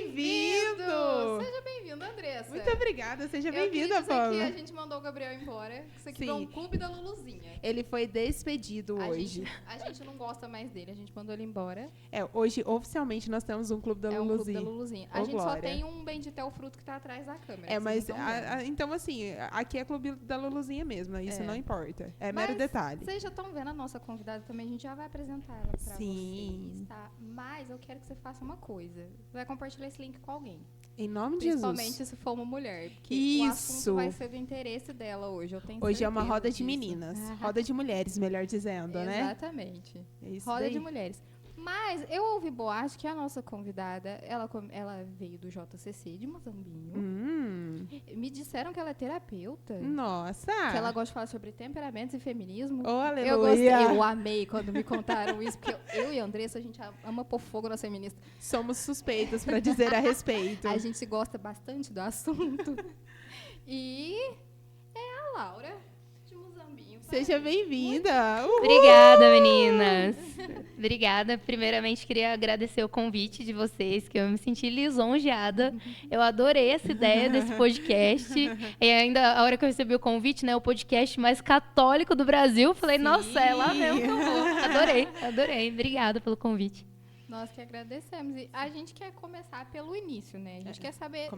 bem-vindo! Seja bem-vindo, Andressa. Muito obrigada, seja bem-vinda, Paula. Paula. A gente mandou o Gabriel embora. Isso aqui é um clube da Luluzinha. Ele foi despedido hoje. A gente não gosta mais dele, a gente mandou ele embora. Hoje, oficialmente, nós temos um clube da Luluzinha. É um clube da Luluzinha. A gente só tem um Benditel Fruto que tá atrás da câmera. Mas, então, assim, aqui é clube da Luluzinha mesmo, isso não importa. É mero detalhe. Vocês já estão vendo a nossa convidada também, a gente já vai apresentar ela pra vocês, tá? Mas eu quero que você faça uma coisa. Vai compartilhar esse link com alguém. Em nome de Jesus. Principalmente se for uma mulher. Porque Isso. o assunto vai ser do interesse dela hoje, eu tenho certeza. Hoje é uma roda de meninas. Roda de mulheres, melhor dizendo, né? Exatamente. Isso roda daí. de mulheres. Mas eu ouvi boato que a nossa convidada, ela veio do JCC de Muzambinho. Me disseram que ela é terapeuta. Nossa! Que ela gosta de falar sobre temperamentos e feminismo. Oh, aleluia! Eu gostei, eu amei quando me contaram isso, porque eu e a Andressa, a gente ama pôr fogo nas feministas. Somos suspeitas para dizer a respeito. A gente gosta bastante do assunto. E é a Laura de Muzambinho. Seja bem-vinda! Obrigada, meninas! Obrigada. Primeiramente, queria agradecer o convite de vocês, que eu me senti lisonjeada. Eu adorei essa ideia desse podcast. E ainda, a hora que eu recebi o convite, né, o podcast mais católico do Brasil, falei, nossa, é lá mesmo que eu vou. Adorei. Obrigada pelo convite. Nós que agradecemos. E a gente quer começar pelo início, né? A gente quer saber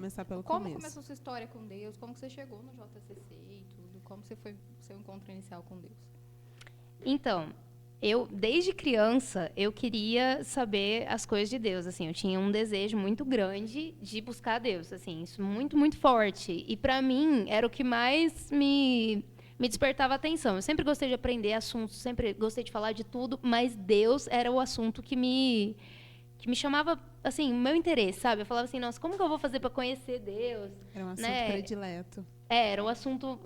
como começou sua história com Deus, como você chegou no JCC e tudo, como você foi seu encontro inicial com Deus. Então, desde criança, eu queria saber as coisas de Deus, assim, eu tinha um desejo muito grande de buscar Deus, assim, isso muito, muito forte. E para mim, era o que mais me despertava atenção. Eu sempre gostei de aprender assuntos, sempre gostei de falar de tudo, mas Deus era o assunto que me chamava, assim, o meu interesse, sabe? Eu falava assim, nossa, como que eu vou fazer para conhecer Deus? Era um assunto predileto. Era o assunto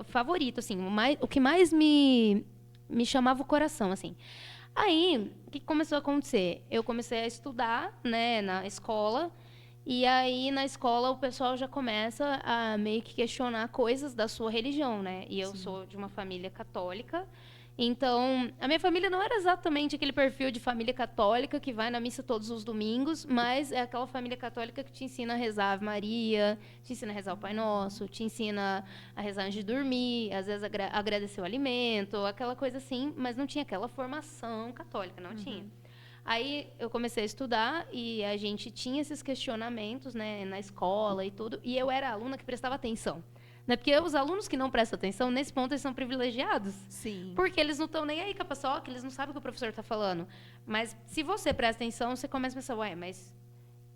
favorito, assim, o que mais me chamava o coração, assim. Aí, o que começou a acontecer? Eu comecei a estudar, né, na escola, e aí, na escola, o pessoal já começa a meio que questionar coisas da sua religião, né? E eu sou de uma família católica, então, a minha família não era exatamente aquele perfil de família católica que vai na missa todos os domingos, mas é aquela família católica que te ensina a rezar a Ave Maria, te ensina a rezar o Pai Nosso, te ensina a rezar antes de dormir, às vezes agradecer o alimento, aquela coisa assim, mas não tinha aquela formação católica, não tinha. Aí eu comecei a estudar e a gente tinha esses questionamentos, né, na escola e tudo, e eu era a aluna que prestava atenção. Né? Porque os alunos que não prestam atenção, nesse ponto, eles são privilegiados. Sim. Porque eles não estão nem aí com a paçoca, eles não sabem o que o professor está falando. Mas se você presta atenção, você começa a pensar, ué, mas...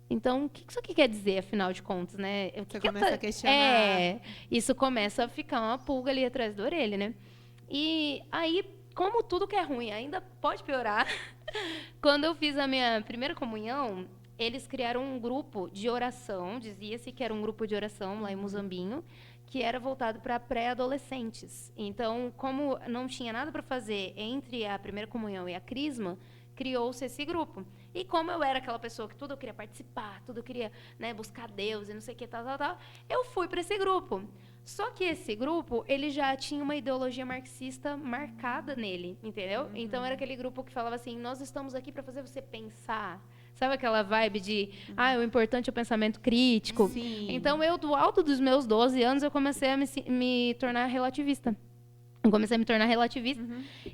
Então, o que isso aqui quer dizer, afinal de contas, né? Você começa a questionar. Isso começa a ficar uma pulga ali atrás da orelha, né? E aí, como tudo que é ruim ainda pode piorar, quando eu fiz a minha primeira comunhão, eles criaram um grupo de oração, dizia-se que era um grupo de oração lá em Muzambinho, que era voltado para pré-adolescentes. Então, como não tinha nada para fazer entre a primeira comunhão e a crisma, criou-se esse grupo. E como eu era aquela pessoa que tudo eu queria participar, tudo eu queria, né, buscar Deus e não sei o que, tal, eu fui para esse grupo. Só que esse grupo, ele já tinha uma ideologia marxista marcada nele, entendeu? Então, era aquele grupo que falava assim, nós estamos aqui para fazer você pensar. Sabe aquela vibe de, o importante é o pensamento crítico? Sim. Então, do alto dos meus 12 anos, eu comecei a me tornar relativista.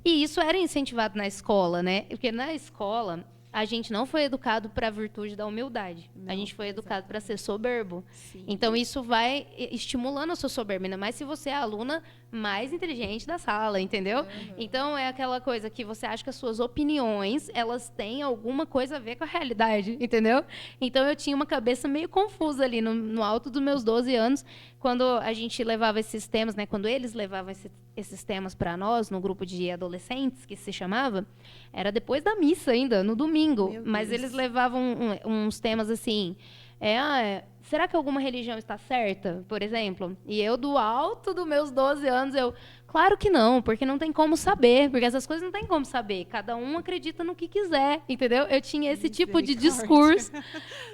E isso era incentivado na escola, né? Porque na escola, a gente não foi educado para a virtude da humildade. A gente foi educado para ser soberbo. Sim. Então, isso vai estimulando a sua soberba. Ainda mais se você é a aluna mais inteligente da sala, entendeu? Então, é aquela coisa que você acha que as suas opiniões, elas têm alguma coisa a ver com a realidade, entendeu? Então, eu tinha uma cabeça meio confusa ali no alto dos meus 12 anos, quando a gente levava esses temas, né? Quando eles levavam esses temas para nós, no grupo de adolescentes, que se chamava, era depois da missa ainda, no domingo. Mas eles levavam uns temas assim... será que alguma religião está certa, por exemplo? E eu, do alto dos meus 12 anos, claro que não, porque não tem como saber, porque essas coisas não tem como saber. Cada um acredita no que quiser, entendeu? Eu tinha esse tipo de discurso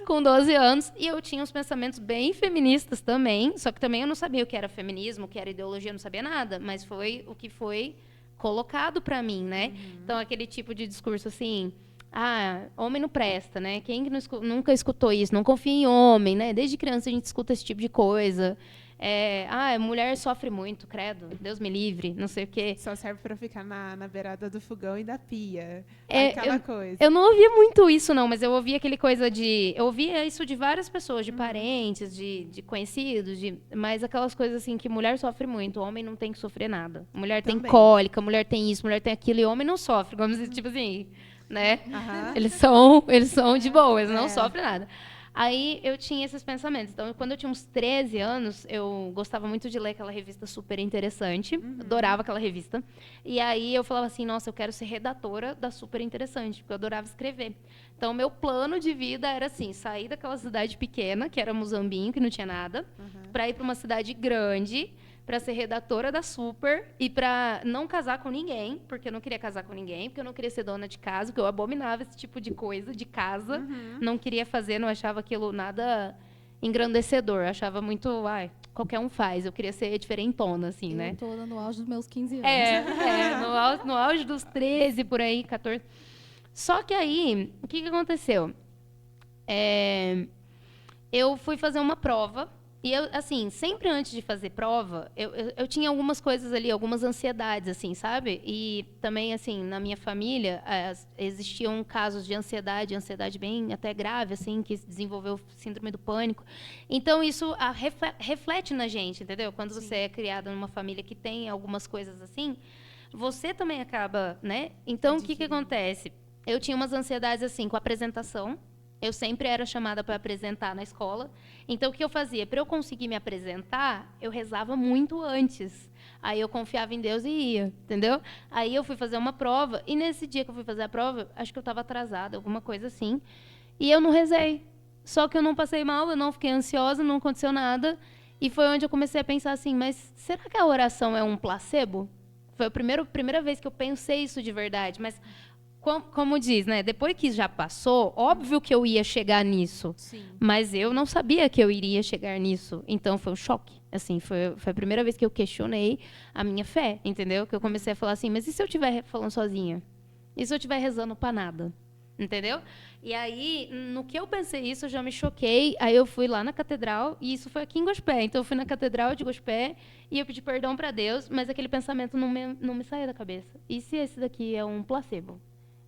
com 12 anos, e eu tinha uns pensamentos bem feministas também, só que também eu não sabia o que era feminismo, o que era ideologia, eu não sabia nada, mas foi o que foi colocado para mim, né? Então, aquele tipo de discurso assim... homem não presta, né? Quem que nunca escutou isso? Não confia em homem, né? Desde criança a gente escuta esse tipo de coisa. Mulher sofre muito, credo. Deus me livre, não sei o quê. Só serve para ficar na beirada do fogão e da pia. Coisa. Eu não ouvia muito isso, não, mas eu ouvia aquele coisa de... Eu ouvia isso de várias pessoas, de parentes, de conhecidos, mas aquelas coisas assim que mulher sofre muito, homem não tem que sofrer nada. Mulher tem cólica, mulher tem isso, mulher tem aquilo, e homem não sofre. Vamos dizer, tipo assim, né? Eles são de boa, eles não sofrem nada. Aí eu tinha esses pensamentos. Então, quando eu tinha uns 13 anos, eu gostava muito de ler aquela revista Super Interessante. Adorava aquela revista. E aí eu falava assim, nossa, eu quero ser redatora da Super Interessante, porque eu adorava escrever. Então, meu plano de vida era assim, sair daquela cidade pequena, que era Muzambinho, que não tinha nada, para ir para uma cidade grande, para ser redatora da Super e para não casar com ninguém, porque eu não queria casar com ninguém, porque eu não queria ser dona de casa, porque eu abominava esse tipo de coisa de casa, não queria fazer, não achava aquilo nada engrandecedor, achava muito, qualquer um faz, eu queria ser diferentona, assim, né? Eu tô no auge dos meus 15 anos. No auge dos 13, por aí, 14. Só que aí, o que aconteceu? Eu fui fazer uma prova. E eu, assim, sempre antes de fazer prova, eu tinha algumas coisas ali, algumas ansiedades, assim, sabe? E também, assim, na minha família, existiam casos de ansiedade bem até grave, assim, que desenvolveu síndrome do pânico. Então, isso reflete na gente, entendeu? Quando você é criada numa família que tem algumas coisas assim, você também acaba, né? Então, o que acontece? Eu tinha umas ansiedades, assim, com a apresentação. Eu sempre era chamada para apresentar na escola. Então, o que eu fazia? Para eu conseguir me apresentar, eu rezava muito antes. Aí eu confiava em Deus e ia, entendeu? Aí eu fui fazer uma prova, e nesse dia que eu fui fazer a prova, acho que eu estava atrasada, alguma coisa assim, e eu não rezei. Só que eu não passei mal, eu não fiquei ansiosa, não aconteceu nada. E foi onde eu comecei a pensar assim, mas será que a oração é um placebo? Foi a primeira vez que eu pensei isso de verdade, mas... Como diz, né? Depois que já passou, óbvio que eu ia chegar nisso. Sim. Mas eu não sabia que eu iria chegar nisso. Então, foi um choque. Assim, foi a primeira vez que eu questionei a minha fé, entendeu? Que eu comecei a falar assim, mas e se eu estiver falando sozinha? E se eu estiver rezando para nada? Entendeu? E aí, no que eu pensei isso, eu já me choquei. Aí eu fui lá na catedral, e isso foi aqui em Gospé. Então, eu fui na catedral de Gospé e eu pedi perdão para Deus, mas aquele pensamento não me saía da cabeça. E se esse daqui é um placebo?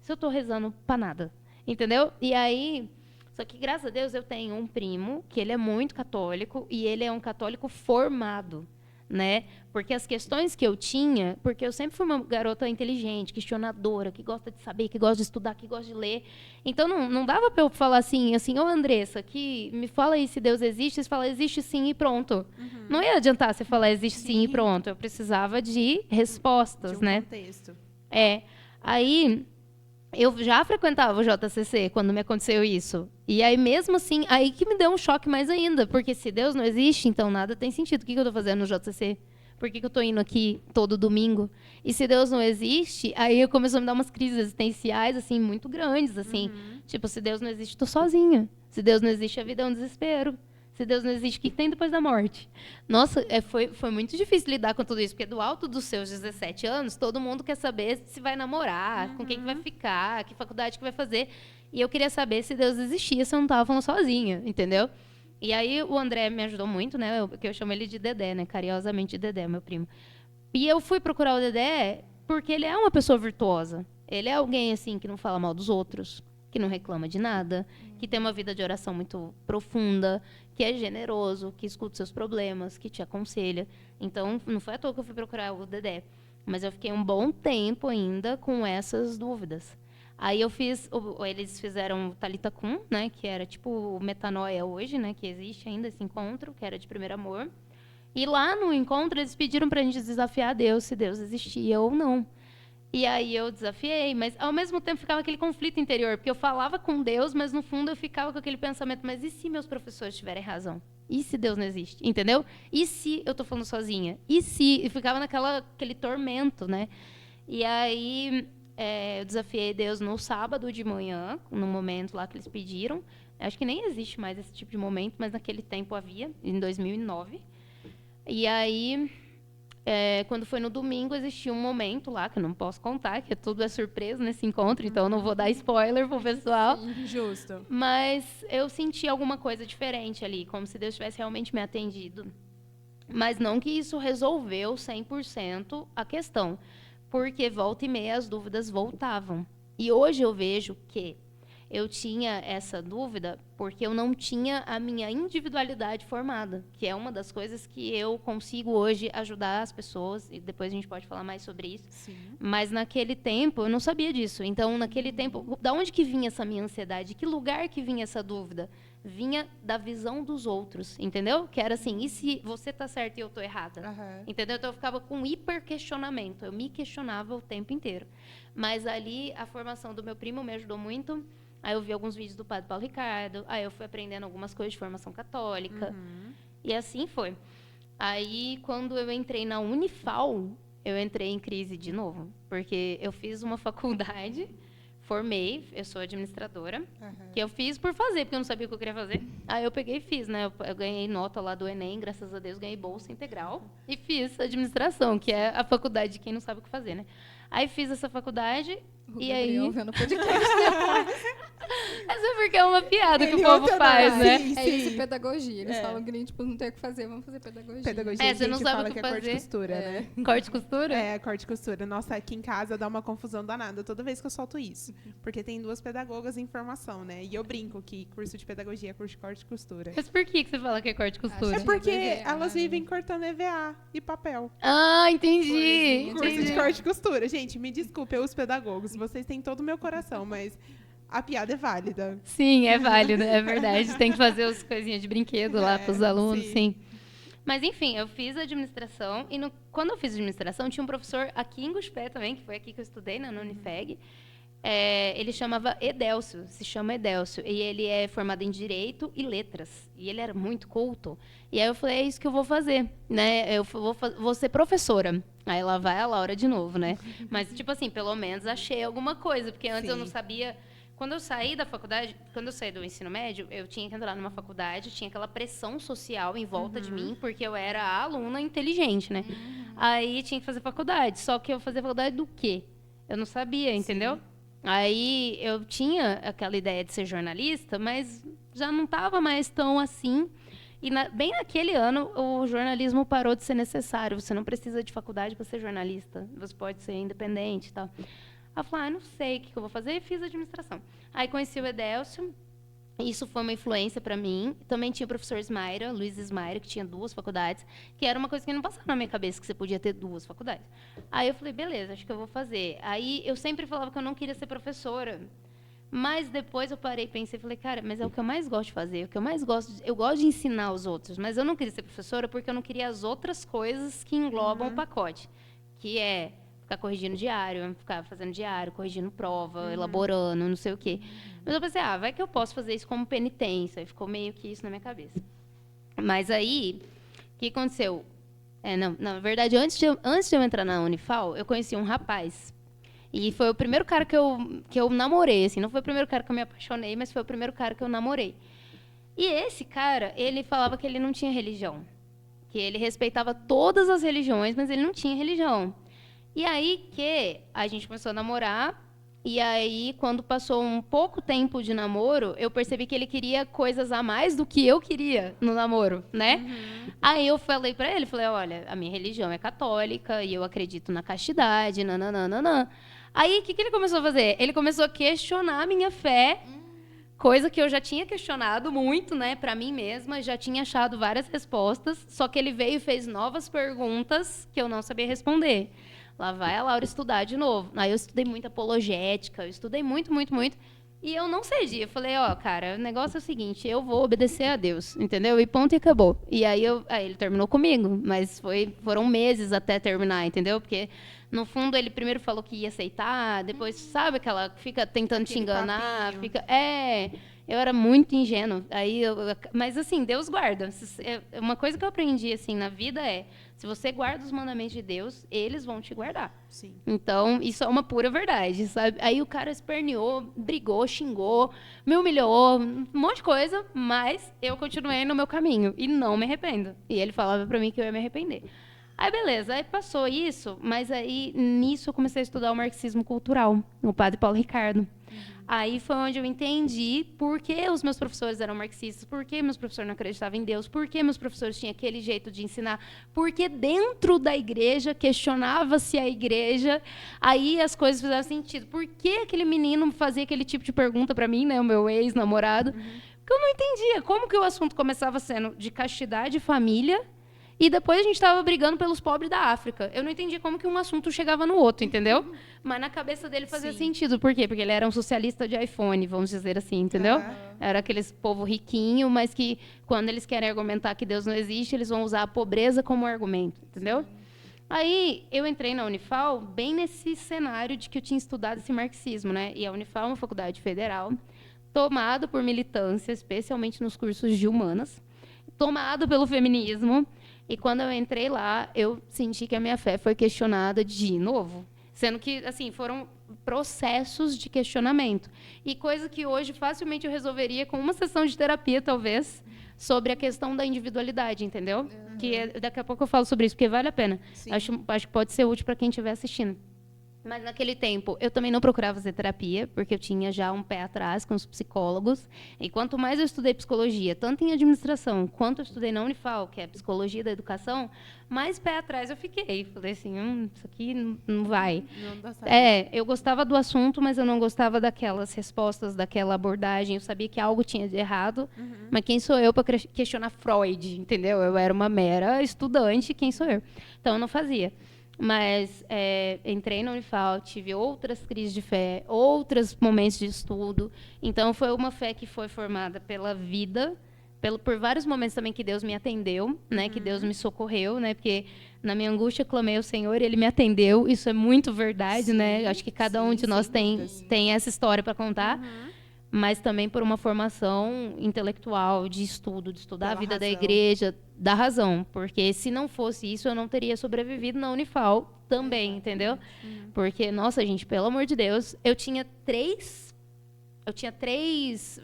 Se eu estou rezando para nada, entendeu? E aí, só que graças a Deus eu tenho um primo que ele é muito católico e ele é um católico formado, né? Porque as questões que eu tinha, porque eu sempre fui uma garota inteligente, questionadora, que gosta de saber, que gosta de estudar, que gosta de ler. Então não dava para eu falar assim, ô Andressa, que me fala aí se Deus existe, você fala existe sim e pronto. Não ia adiantar você falar existe sim e pronto. Eu precisava de respostas, de um né? contexto. Aí eu já frequentava o JCC quando me aconteceu isso. E aí, mesmo assim, aí que me deu um choque mais ainda. Porque se Deus não existe, então nada tem sentido. O que eu estou fazendo no JCC? Por que eu estou indo aqui todo domingo? E se Deus não existe, aí começou a me dar umas crises existenciais, assim, muito grandes, assim. Tipo, se Deus não existe, estou sozinha. Se Deus não existe, a vida é um desespero. Se Deus não existe, o que tem depois da morte? Nossa, foi muito difícil lidar com tudo isso, porque do alto dos seus 17 anos, todo mundo quer saber se vai namorar, com quem que vai ficar, que faculdade que vai fazer. E eu queria saber se Deus existia, se eu não estava falando sozinha, entendeu? E aí o André me ajudou muito, né? Que eu chamo ele de Dedé, né? Carinhosamente Dedé, meu primo. E eu fui procurar o Dedé porque ele é uma pessoa virtuosa. Ele é alguém, assim, que não fala mal dos outros, que não reclama de nada, que tem uma vida de oração muito profunda, que é generoso, que escuta seus problemas, que te aconselha. Então, não foi à toa que eu fui procurar o Dedé. Mas eu fiquei um bom tempo ainda com essas dúvidas. Aí eles fizeram o Talitha Kum, né, que era tipo o Metanoia hoje, né, que existe ainda esse encontro, que era de primeiro amor. E lá no encontro eles pediram pra gente desafiar Deus, se Deus existia ou não. E aí eu desafiei, mas ao mesmo tempo ficava aquele conflito interior, porque eu falava com Deus, mas no fundo eu ficava com aquele pensamento, mas e se meus professores tiverem razão? E se Deus não existe? Entendeu? E se eu estou falando sozinha? E se? E ficava aquele tormento, né? E aí eu desafiei Deus no sábado de manhã, no momento lá que eles pediram. Acho que nem existe mais esse tipo de momento, mas naquele tempo havia, em 2009. E aí Quando foi no domingo, existia um momento lá, que eu não posso contar, que tudo é surpresa nesse encontro, então eu não vou dar spoiler pro pessoal. Sim, justo. Mas eu senti alguma coisa diferente ali, como se Deus tivesse realmente me atendido. Mas não que isso resolveu 100% a questão, porque volta e meia as dúvidas voltavam. E hoje eu vejo que eu tinha essa dúvida porque eu não tinha a minha individualidade formada, que é uma das coisas que eu consigo hoje ajudar as pessoas, e depois a gente pode falar mais sobre isso. Sim. Mas naquele tempo eu não sabia disso. Então, naquele tempo, da onde que vinha essa minha ansiedade? De que lugar que vinha essa dúvida? Vinha da visão dos outros, entendeu? Que era assim, e se você tá certo e eu tô errada? Uhum. Entendeu? Então eu ficava com hiper questionamento, eu me questionava o tempo inteiro. Mas ali, a formação do meu primo me ajudou muito. Aí eu vi alguns vídeos do padre Paulo Ricardo, aí eu fui aprendendo algumas coisas de formação católica, e assim foi. Aí, quando eu entrei na Unifal, eu entrei em crise de novo, porque eu fiz uma faculdade, formei, eu sou administradora, que eu fiz por fazer, porque eu não sabia o que eu queria fazer. Aí eu peguei e fiz, né? Eu ganhei nota lá do Enem, graças a Deus, ganhei bolsa integral, e fiz administração, que é a faculdade de quem não sabe o que fazer, né? Aí fiz essa faculdade, e aí... vendo o podcast depois. Mas é porque é uma piada que o povo faz, né? Sim. É isso, pedagogia. Eles falam que tipo, não tem o que fazer, vamos fazer pedagogia. Pedagogia, você não sabe o que é fazer. Corte e costura, né? Corte e costura? Corte e costura. Nossa, aqui em casa dá uma confusão danada toda vez que eu solto isso. Porque tem 2 pedagogas em formação, né? E eu brinco que curso de pedagogia é curso de corte e costura. Mas por que você fala que é corte e costura? É porque elas vivem cortando EVA e papel. Ah, entendi. Curso de corte e costura. Gente, me desculpe, os pedagogos, vocês têm todo o meu coração, mas a piada é válida. Sim, é válido, é verdade. Tem que fazer as coisinhas de brinquedo lá para os alunos, sim. Mas, enfim, eu fiz administração, e quando eu fiz administração, tinha um professor aqui em Guxupé também, que foi aqui que eu estudei, na Unifeg. Ele chamava Edélcio, se chama Edélcio, e ele é formado em Direito e Letras, e ele era muito culto. E aí eu falei, é isso que eu vou fazer, né? Eu vou ser professora. Aí lá vai a Laura de novo, né? Mas, tipo assim, pelo menos achei alguma coisa, porque antes eu não sabia... Quando eu saí da faculdade, quando eu saí do ensino médio, eu tinha que entrar numa faculdade, tinha aquela pressão social em volta de mim, porque eu era a aluna inteligente, né? Aí tinha que fazer faculdade, só que eu fazia faculdade do quê? Eu não sabia, entendeu? Sim. Aí eu tinha aquela ideia de ser jornalista, mas já não estava mais tão assim. E bem naquele ano, o jornalismo parou de ser necessário. Você não precisa de faculdade para ser jornalista. Você pode ser independente e tal. Aí eu falei, não sei o que eu vou fazer, e fiz administração. Aí conheci o Edélcio, isso foi uma influência para mim. Também tinha o professor Ismaira, Luiz Ismaira, que tinha 2 faculdades, que era uma coisa que não passava na minha cabeça, que você podia ter 2 faculdades. Aí eu falei, beleza, acho que eu vou fazer. Aí eu sempre falava que eu não queria ser professora. Mas depois eu parei e pensei, falei, cara, mas é o que eu mais gosto de fazer, o que eu mais gosto, eu gosto de ensinar os outros, mas eu não queria ser professora porque eu não queria as outras coisas que englobam o pacote, que é ficar corrigindo diário, ficar fazendo diário, corrigindo prova, elaborando, não sei o quê. Mas eu pensei, vai que eu posso fazer isso como penitência, e ficou meio que isso na minha cabeça. Mas aí, o que aconteceu? Na verdade, antes de eu entrar na Unifal, eu conheci um rapaz. E foi o primeiro cara que eu namorei, assim. Não foi o primeiro cara que eu me apaixonei, mas foi o primeiro cara que eu namorei. E esse cara, ele falava que ele não tinha religião. Que ele respeitava todas as religiões, mas ele não tinha religião. E aí que a gente começou a namorar, e aí, quando passou um pouco tempo de namoro, eu percebi que ele queria coisas a mais do que eu queria no namoro, né? Aí eu falei pra ele, olha, a minha religião é católica, e eu acredito na castidade, nananana. Aí, o que ele começou a fazer? Ele começou a questionar a minha fé, coisa que eu já tinha questionado muito, né, pra mim mesma, já tinha achado várias respostas, só que ele veio e fez novas perguntas que eu não sabia responder. Lá vai a Laura estudar de novo. Aí eu estudei muito apologética, eu estudei muito, muito, muito. E eu não cedi. Eu falei, cara, o negócio é o seguinte, eu vou obedecer a Deus, entendeu? E ponto e acabou. E aí ele terminou comigo, mas foram meses até terminar, entendeu? Porque, no fundo, ele primeiro falou que ia aceitar, depois, sabe aquela fica tentando te enganar, eu era muito ingênua. Mas, assim, Deus guarda. Uma coisa que eu aprendi, assim, na vida se você guarda os mandamentos de Deus, eles vão te guardar. Sim. Então, isso é uma pura verdade, sabe? Aí o cara esperneou, brigou, xingou, me humilhou, um monte de coisa, mas eu continuei no meu caminho e não me arrependo. E ele falava pra mim que eu ia me arrepender. Aí, beleza. Aí passou isso, mas aí, nisso, eu comecei a estudar o marxismo cultural, o padre Paulo Ricardo. Aí foi onde eu entendi por que os meus professores eram marxistas, por que meus professores não acreditavam em Deus, por que meus professores tinham aquele jeito de ensinar, porque dentro da igreja questionava-se a igreja, aí as coisas fizeram sentido. Por que aquele menino fazia aquele tipo de pergunta para mim, né, o meu ex-namorado? Porque eu não entendia como que o assunto começava sendo de castidade e família, e depois a gente estava brigando pelos pobres da África. Eu não entendia como que um assunto chegava no outro, entendeu? Mas na cabeça dele fazia sentido. Por quê? Porque ele era um socialista de iPhone, vamos dizer assim, entendeu? Era aqueles povo riquinho, mas que quando eles querem argumentar que Deus não existe, eles vão usar a pobreza como argumento, entendeu? Aí eu entrei na Unifal bem nesse cenário de que eu tinha estudado esse marxismo, né? E a Unifal é uma faculdade federal, tomada por militância, especialmente nos cursos de humanas, tomado pelo feminismo. E quando eu entrei lá, eu senti que a minha fé foi questionada de novo. Sendo que, assim, foram processos de questionamento. E coisa que hoje facilmente eu resolveria com uma sessão de terapia, talvez, sobre a questão da individualidade, entendeu? Que daqui a pouco eu falo sobre isso, porque vale a pena. Acho que pode ser útil para quem estiver assistindo. Mas naquele tempo, eu também não procurava fazer terapia, porque eu tinha já um pé atrás com os psicólogos. E quanto mais eu estudei psicologia, tanto em administração, quanto eu estudei na Unifal, que é a psicologia da educação, mais pé atrás eu fiquei. Falei assim, isso aqui não vai. Não dá certo. Eu gostava do assunto, mas eu não gostava daquelas respostas, daquela abordagem. Eu sabia que algo tinha de errado, mas quem sou eu para questionar Freud, entendeu? Eu era uma mera estudante, quem sou eu? Então, eu não fazia. Mas entrei na Unifal, tive outras crises de fé, outros momentos de estudo. Então, foi uma fé que foi formada pela vida, por vários momentos também que Deus me atendeu, né? Que Deus me socorreu, né? Porque na minha angústia clamei ao Senhor e Ele me atendeu. Isso é muito verdade, né? Acho que cada um de nós tem essa história para contar. Mas também por uma formação intelectual, de estudo, de estudar a vida da igreja, da razão. Porque se não fosse isso, eu não teria sobrevivido na Unifal também, entendeu? Porque, nossa, gente, pelo amor de Deus, eu tinha três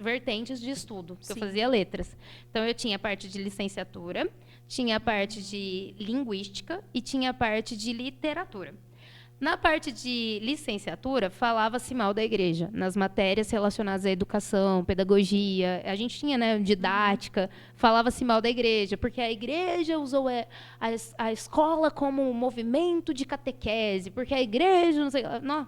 vertentes de estudo, que eu fazia letras. Então, eu tinha a parte de licenciatura, tinha a parte de linguística e tinha a parte de literatura. Na parte de licenciatura, falava-se mal da igreja, nas matérias relacionadas à educação, pedagogia. A gente tinha, né, didática, falava-se mal da igreja, porque a igreja usou a escola como movimento de catequese, porque a igreja, não sei... Não.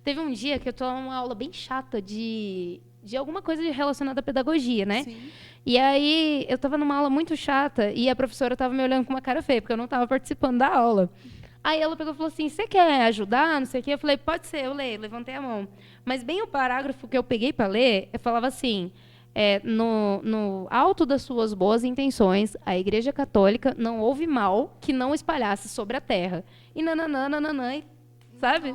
Teve um dia que eu estou numa aula bem chata de alguma coisa relacionada à pedagogia, né? Sim. E aí, eu estava numa aula muito chata e a professora estava me olhando com uma cara feia, porque eu não estava participando da aula. Aí ela pegou e falou assim, você quer ajudar, não sei o quê? Eu falei, pode ser, eu leio, levantei a mão. Mas bem o parágrafo que eu peguei para ler, eu falava assim, no alto das suas boas intenções, a Igreja Católica não houve mal que não espalhasse sobre a terra. E nananã, e, sabe?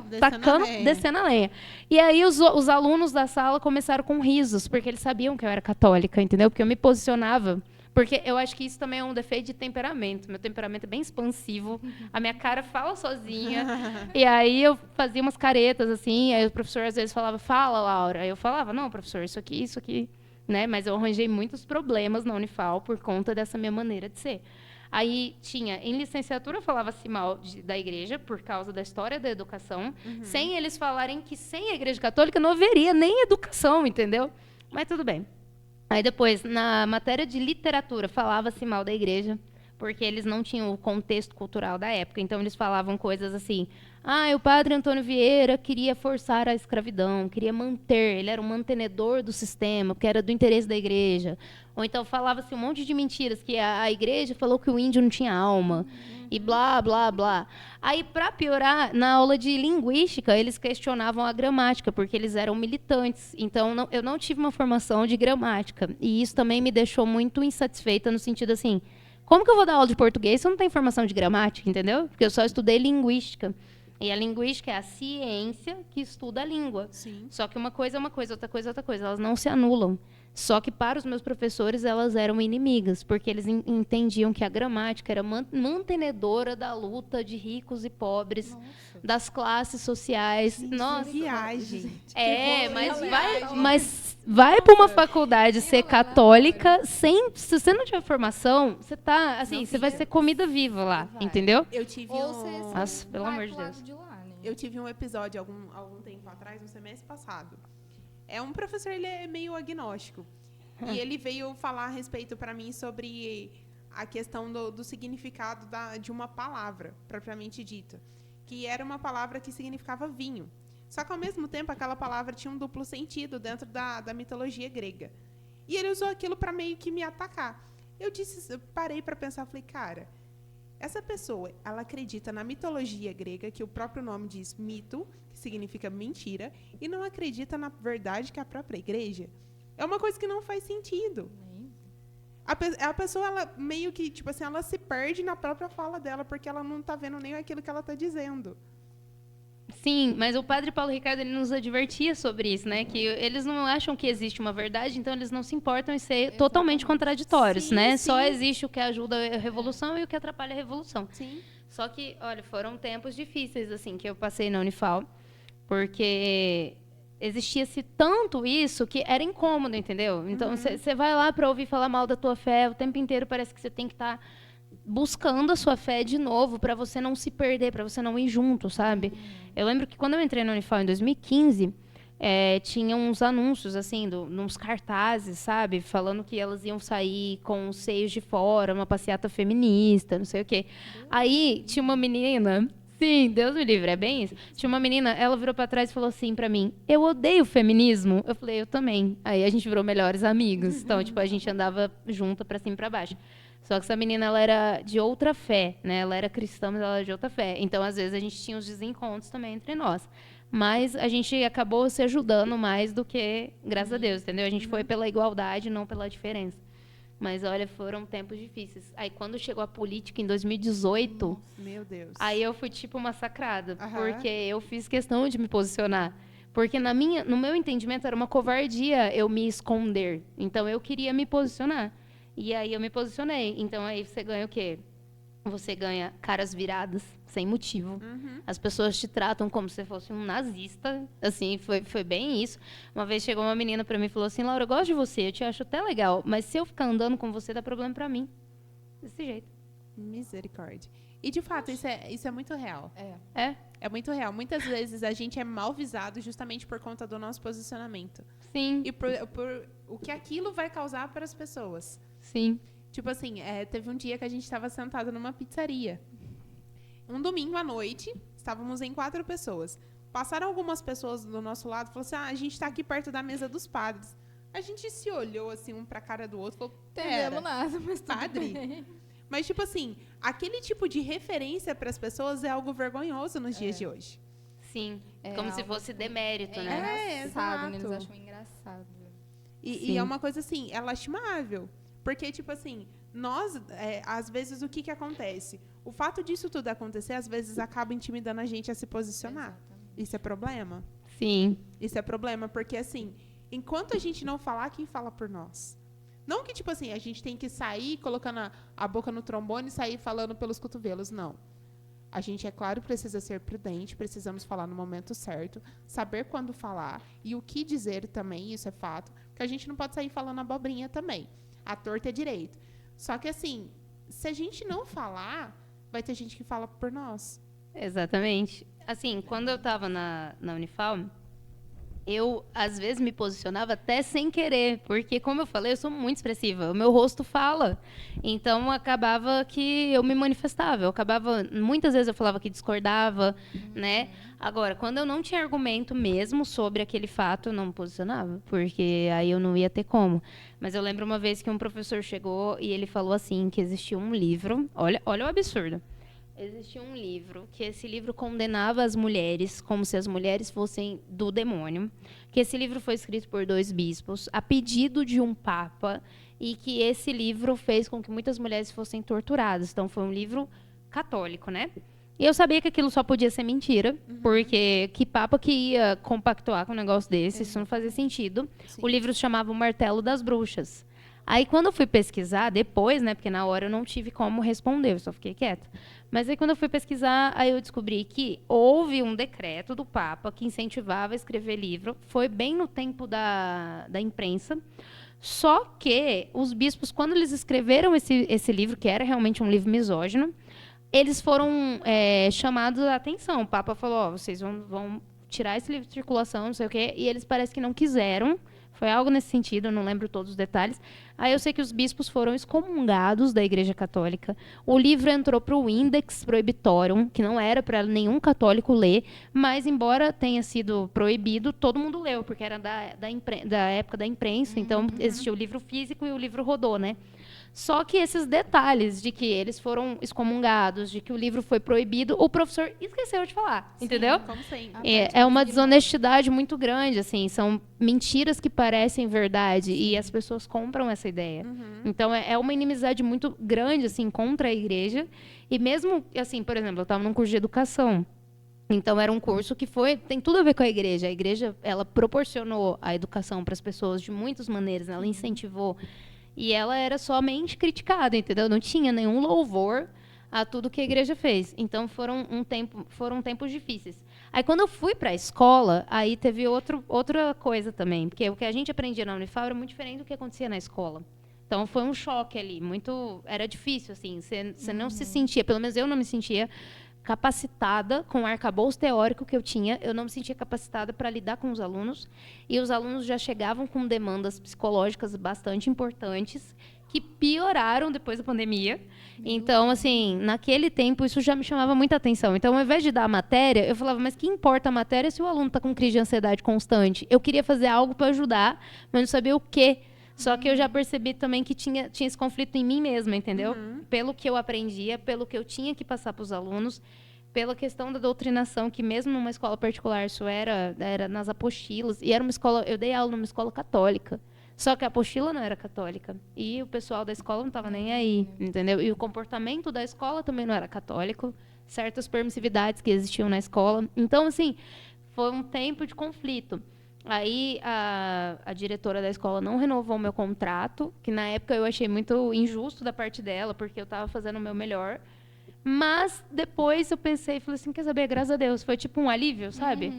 Descendo a lenha. E aí os alunos da sala começaram com risos, porque eles sabiam que eu era católica, entendeu? Porque eu me posicionava. Porque eu acho que isso também é um defeito de temperamento. Meu temperamento é bem expansivo. A minha cara fala sozinha. E aí eu fazia umas caretas, assim. Aí o professor, às vezes, falava, fala, Laura. Aí eu falava, não, professor, isso aqui. Né? Mas eu arranjei muitos problemas na Unifal por conta dessa minha maneira de ser. Aí tinha, em licenciatura, falava-se mal da igreja, por causa da história da educação. Sem eles falarem que sem a Igreja Católica não haveria nem educação, entendeu? Mas tudo bem. Aí depois, na matéria de literatura, falava-se mal da igreja, porque eles não tinham o contexto cultural da época. Então, eles falavam coisas assim, o padre Antônio Vieira queria forçar a escravidão, queria manter, ele era um mantenedor do sistema, porque era do interesse da igreja. Ou então, falava-se um monte de mentiras, que a igreja falou que o índio não tinha alma, e blá, blá, blá. Aí, para piorar, na aula de linguística, eles questionavam a gramática, porque eles eram militantes. Então, eu não tive uma formação de gramática. E isso também me deixou muito insatisfeita, no sentido assim, como que eu vou dar aula de português se eu não tenho formação de gramática, entendeu? Porque eu só estudei linguística. E a linguística é a ciência que estuda a língua. Sim. Só que uma coisa é uma coisa, outra coisa é outra coisa. Elas não se anulam. Só que para os meus professores elas eram inimigas, porque eles entendiam que a gramática era mantenedora da luta de ricos e pobres, das classes sociais. Gente, nossa, viagem. Mas vai para uma faculdade ser católica sem, se você não tiver formação, você tá assim, você vai ser comida viva lá, entendeu? Eu tive Nossa, pelo amor de Deus. Eu tive um episódio algum tempo atrás, no semestre passado. Um professor, ele é meio agnóstico. E ele veio falar a respeito para mim sobre a questão do significado de uma palavra, propriamente dita. Que era uma palavra que significava vinho. Só que, ao mesmo tempo, aquela palavra tinha um duplo sentido dentro da mitologia grega. E ele usou aquilo para meio que me atacar. Eu parei para pensar, falei, cara, essa pessoa, ela acredita na mitologia grega, que o próprio nome diz mito, que significa mentira, e não acredita na verdade que é a própria igreja. É uma coisa que não faz sentido. A pessoa, ela meio que, tipo assim, ela se perde na própria fala dela, porque ela não está vendo nem aquilo que ela está dizendo. Sim, mas o padre Paulo Ricardo, ele nos advertia sobre isso, né? Que eles não acham que existe uma verdade, então eles não se importam em ser totalmente contraditórios, né? Sim. Só existe o que ajuda a revolução e o que atrapalha a revolução. Sim. Só que, olha, foram tempos difíceis, assim, que eu passei na Unifal, porque existia-se tanto isso que era incômodo, entendeu? Então, você vai lá para ouvir falar mal da tua fé, o tempo inteiro parece que você tem que estar buscando a sua fé de novo para você não se perder, para você não ir junto, sabe? Eu lembro que quando eu entrei na Unifal em 2015, tinha uns anúncios, assim, uns cartazes, sabe? Falando que elas iam sair com os seios de fora, uma passeata feminista, não sei o quê. Aí tinha uma menina... Sim, Deus me livre, é bem isso. Tinha uma menina, ela virou para trás e falou assim para mim, eu odeio feminismo. Eu falei, eu também. Aí a gente virou melhores amigos. Então, tipo, a gente andava junto para cima e para baixo. Só que essa menina, ela era de outra fé, né? Ela era cristã, mas ela era de outra fé. Então, às vezes, a gente tinha os desencontros também entre nós. Mas a gente acabou se ajudando mais do que, graças a Deus, entendeu? A gente foi pela igualdade, não pela diferença. Mas, olha, foram tempos difíceis. Aí, quando chegou a política, em 2018... Nossa, meu Deus. Aí eu fui, tipo, massacrada. Porque eu fiz questão de me posicionar. Porque, no meu entendimento, era uma covardia eu me esconder. Então, eu queria me posicionar. E aí, eu me posicionei. Então, aí você ganha o quê? Você ganha caras viradas, sem motivo. As pessoas te tratam como se fosse um nazista. Assim, foi bem isso. Uma vez chegou uma menina para mim e falou assim, Laura, eu gosto de você, eu te acho até legal, mas se eu ficar andando com você, dá problema para mim. Desse jeito. Misericórdia. E, de fato, isso é muito real. É muito real. Muitas vezes a gente é mal visado justamente por conta do nosso posicionamento. Sim. E por o que aquilo vai causar para as pessoas. Sim. Tipo assim, teve um dia que a gente estava sentado numa pizzaria. Um domingo à noite, estávamos em 4 pessoas. Passaram algumas pessoas do nosso lado e falaram assim, a gente está aqui perto da mesa dos padres. A gente se olhou assim, um para a cara do outro e falou, entendemos nada, mas padre? Mas, tipo assim, aquele tipo de referência para as pessoas é algo vergonhoso nos dias de hoje. Sim, como se fosse demérito, né? Engraçado, eles acham engraçado. E é uma coisa assim, é lastimável. Porque, tipo assim, nós, às vezes, o que acontece? O fato disso tudo acontecer, às vezes, acaba intimidando a gente a se posicionar. Exatamente. Isso é problema? Sim. Isso é problema, porque, assim, enquanto a gente não falar, quem fala por nós? Não que, tipo assim, a gente tem que sair colocando a boca no trombone e sair falando pelos cotovelos, não. A gente, é claro, precisa ser prudente, precisamos falar no momento certo, saber quando falar e o que dizer também, isso é fato, porque a gente não pode sair falando abobrinha também. A torta é direito. Só que, assim, se a gente não falar, vai ter gente que fala por nós. Exatamente. Assim, quando eu estava na Unifal, eu, às vezes, me posicionava até sem querer, porque, como eu falei, eu sou muito expressiva, o meu rosto fala. Então, acabava que eu me manifestava. Muitas vezes eu falava que discordava, né? Agora, quando eu não tinha argumento mesmo sobre aquele fato, eu não me posicionava, porque aí eu não ia ter como. Mas eu lembro uma vez que um professor chegou e ele falou assim, que existia um livro, olha o absurdo. Existia um livro, que esse livro condenava as mulheres como se as mulheres fossem do demônio, que esse livro foi escrito por 2 bispos, a pedido de um papa, e que esse livro fez com que muitas mulheres fossem torturadas. Então, foi um livro católico, né? E eu sabia que aquilo só podia ser mentira, porque que papa que ia compactuar com um negócio desse, isso não fazia sentido. Sim. O livro se chamava O Martelo das Bruxas. Aí, quando eu fui pesquisar, depois, né, porque na hora eu não tive como responder, eu só fiquei quieta. Mas aí, quando eu fui pesquisar, aí eu descobri que houve um decreto do Papa que incentivava a escrever livro. Foi bem no tempo da imprensa. Só que os bispos, quando eles escreveram esse livro, que era realmente um livro misógino, eles foram chamados a atenção. O Papa falou, vocês vão tirar esse livro de circulação, não sei o quê. E eles parece que não quiseram. Foi algo nesse sentido, eu não lembro todos os detalhes. Aí eu sei que os bispos foram excomungados da Igreja Católica. O livro entrou para o Index Prohibitorum, que não era para nenhum católico ler, mas embora tenha sido proibido, todo mundo leu, porque era da época da imprensa, então existia o livro físico e o livro rodou, né? Só que esses detalhes de que eles foram excomungados, de que o livro foi proibido, o professor esqueceu de falar, entendeu? Como sempre. É uma desonestidade muito grande, assim, são mentiras que parecem verdade e as pessoas compram essa ideia. Então, é uma inimizade muito grande, assim, contra a igreja. E mesmo, assim, por exemplo, eu estava num curso de educação. Então, era um curso que tem tudo a ver com a igreja. A igreja, ela proporcionou a educação para as pessoas de muitas maneiras, ela incentivou. E ela era somente criticada, entendeu? Não tinha nenhum louvor a tudo que a igreja fez. Então, foram tempos difíceis. Aí, quando eu fui para a escola, aí teve outra coisa também. Porque o que a gente aprendia na Unifal era muito diferente do que acontecia na escola. Então, foi um choque ali. Era difícil, assim. Você não se sentia, pelo menos eu não me sentia capacitada com o arcabouço teórico que eu tinha. Eu não me sentia capacitada para lidar com os alunos. E os alunos já chegavam com demandas psicológicas bastante importantes, que pioraram depois da pandemia. Então, assim, naquele tempo, isso já me chamava muita atenção. Então, ao invés de dar a matéria, eu falava, mas que importa a matéria se o aluno está com crise de ansiedade constante? Eu queria fazer algo para ajudar, mas não sabia o quê. Só que eu já percebi também que tinha esse conflito em mim mesma, entendeu? Pelo que eu aprendia, pelo que eu tinha que passar para os alunos, pela questão da doutrinação, que mesmo numa escola particular, isso era nas apostilas. E era uma escola, eu dei aula numa escola católica. Só que a apostila não era católica. E o pessoal da escola não estava nem aí, entendeu? E o comportamento da escola também não era católico. Certas permissividades que existiam na escola. Então, assim, foi um tempo de conflito. Aí a diretora da escola não renovou o meu contrato, que na época eu achei muito injusto da parte dela, porque eu estava fazendo o meu melhor. Mas depois eu pensei e falei assim, quer saber, graças a Deus, foi tipo um alívio, sabe?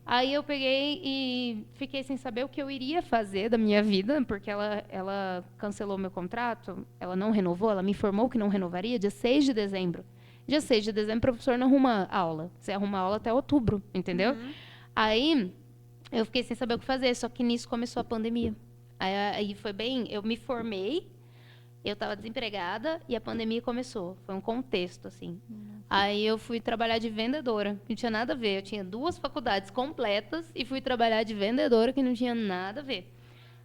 Aí eu peguei e fiquei sem saber o que eu iria fazer da minha vida, porque ela cancelou meu contrato, ela não renovou, ela me informou que não renovaria dia 6 de dezembro. Dia 6 de dezembro, o professor não arruma aula. Você arruma aula até outubro, entendeu? Aí eu fiquei sem saber o que fazer, só que nisso começou a pandemia. Aí foi bem, eu me formei, eu estava desempregada e a pandemia começou. Foi um contexto, assim. Aí eu fui trabalhar de vendedora, não tinha nada a ver. Eu tinha 2 faculdades completas e fui trabalhar de vendedora, que não tinha nada a ver.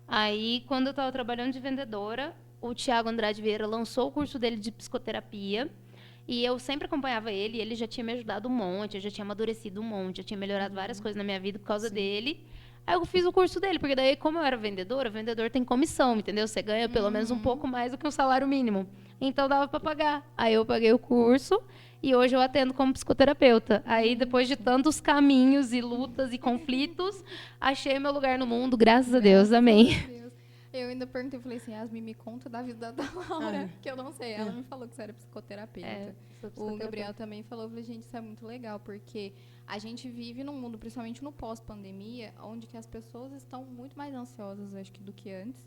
Aí, quando eu estava trabalhando de vendedora, o Thiago Andrade Vieira lançou o curso dele de psicoterapia. E eu sempre acompanhava ele, e ele já tinha me ajudado um monte, eu já tinha amadurecido um monte, eu tinha melhorado várias coisas na minha vida por causa dele. Aí eu fiz o curso dele, porque daí, como eu era vendedora, vendedor tem comissão, entendeu? Você ganha pelo menos um pouco mais do que um salário mínimo. Então, dava para pagar. Aí eu paguei o curso e hoje eu atendo como psicoterapeuta. Aí, depois de tantos caminhos e lutas e conflitos, achei meu lugar no mundo, graças a Deus. Amém. Eu ainda perguntei, falei assim, Yasmin, me conta da vida da Laura, que eu não sei. Ela me falou que você era psicoterapeuta. O Gabriel também falou, falei, gente, isso é muito legal, porque a gente vive num mundo, principalmente no pós-pandemia, onde que as pessoas estão muito mais ansiosas, acho que, do que antes.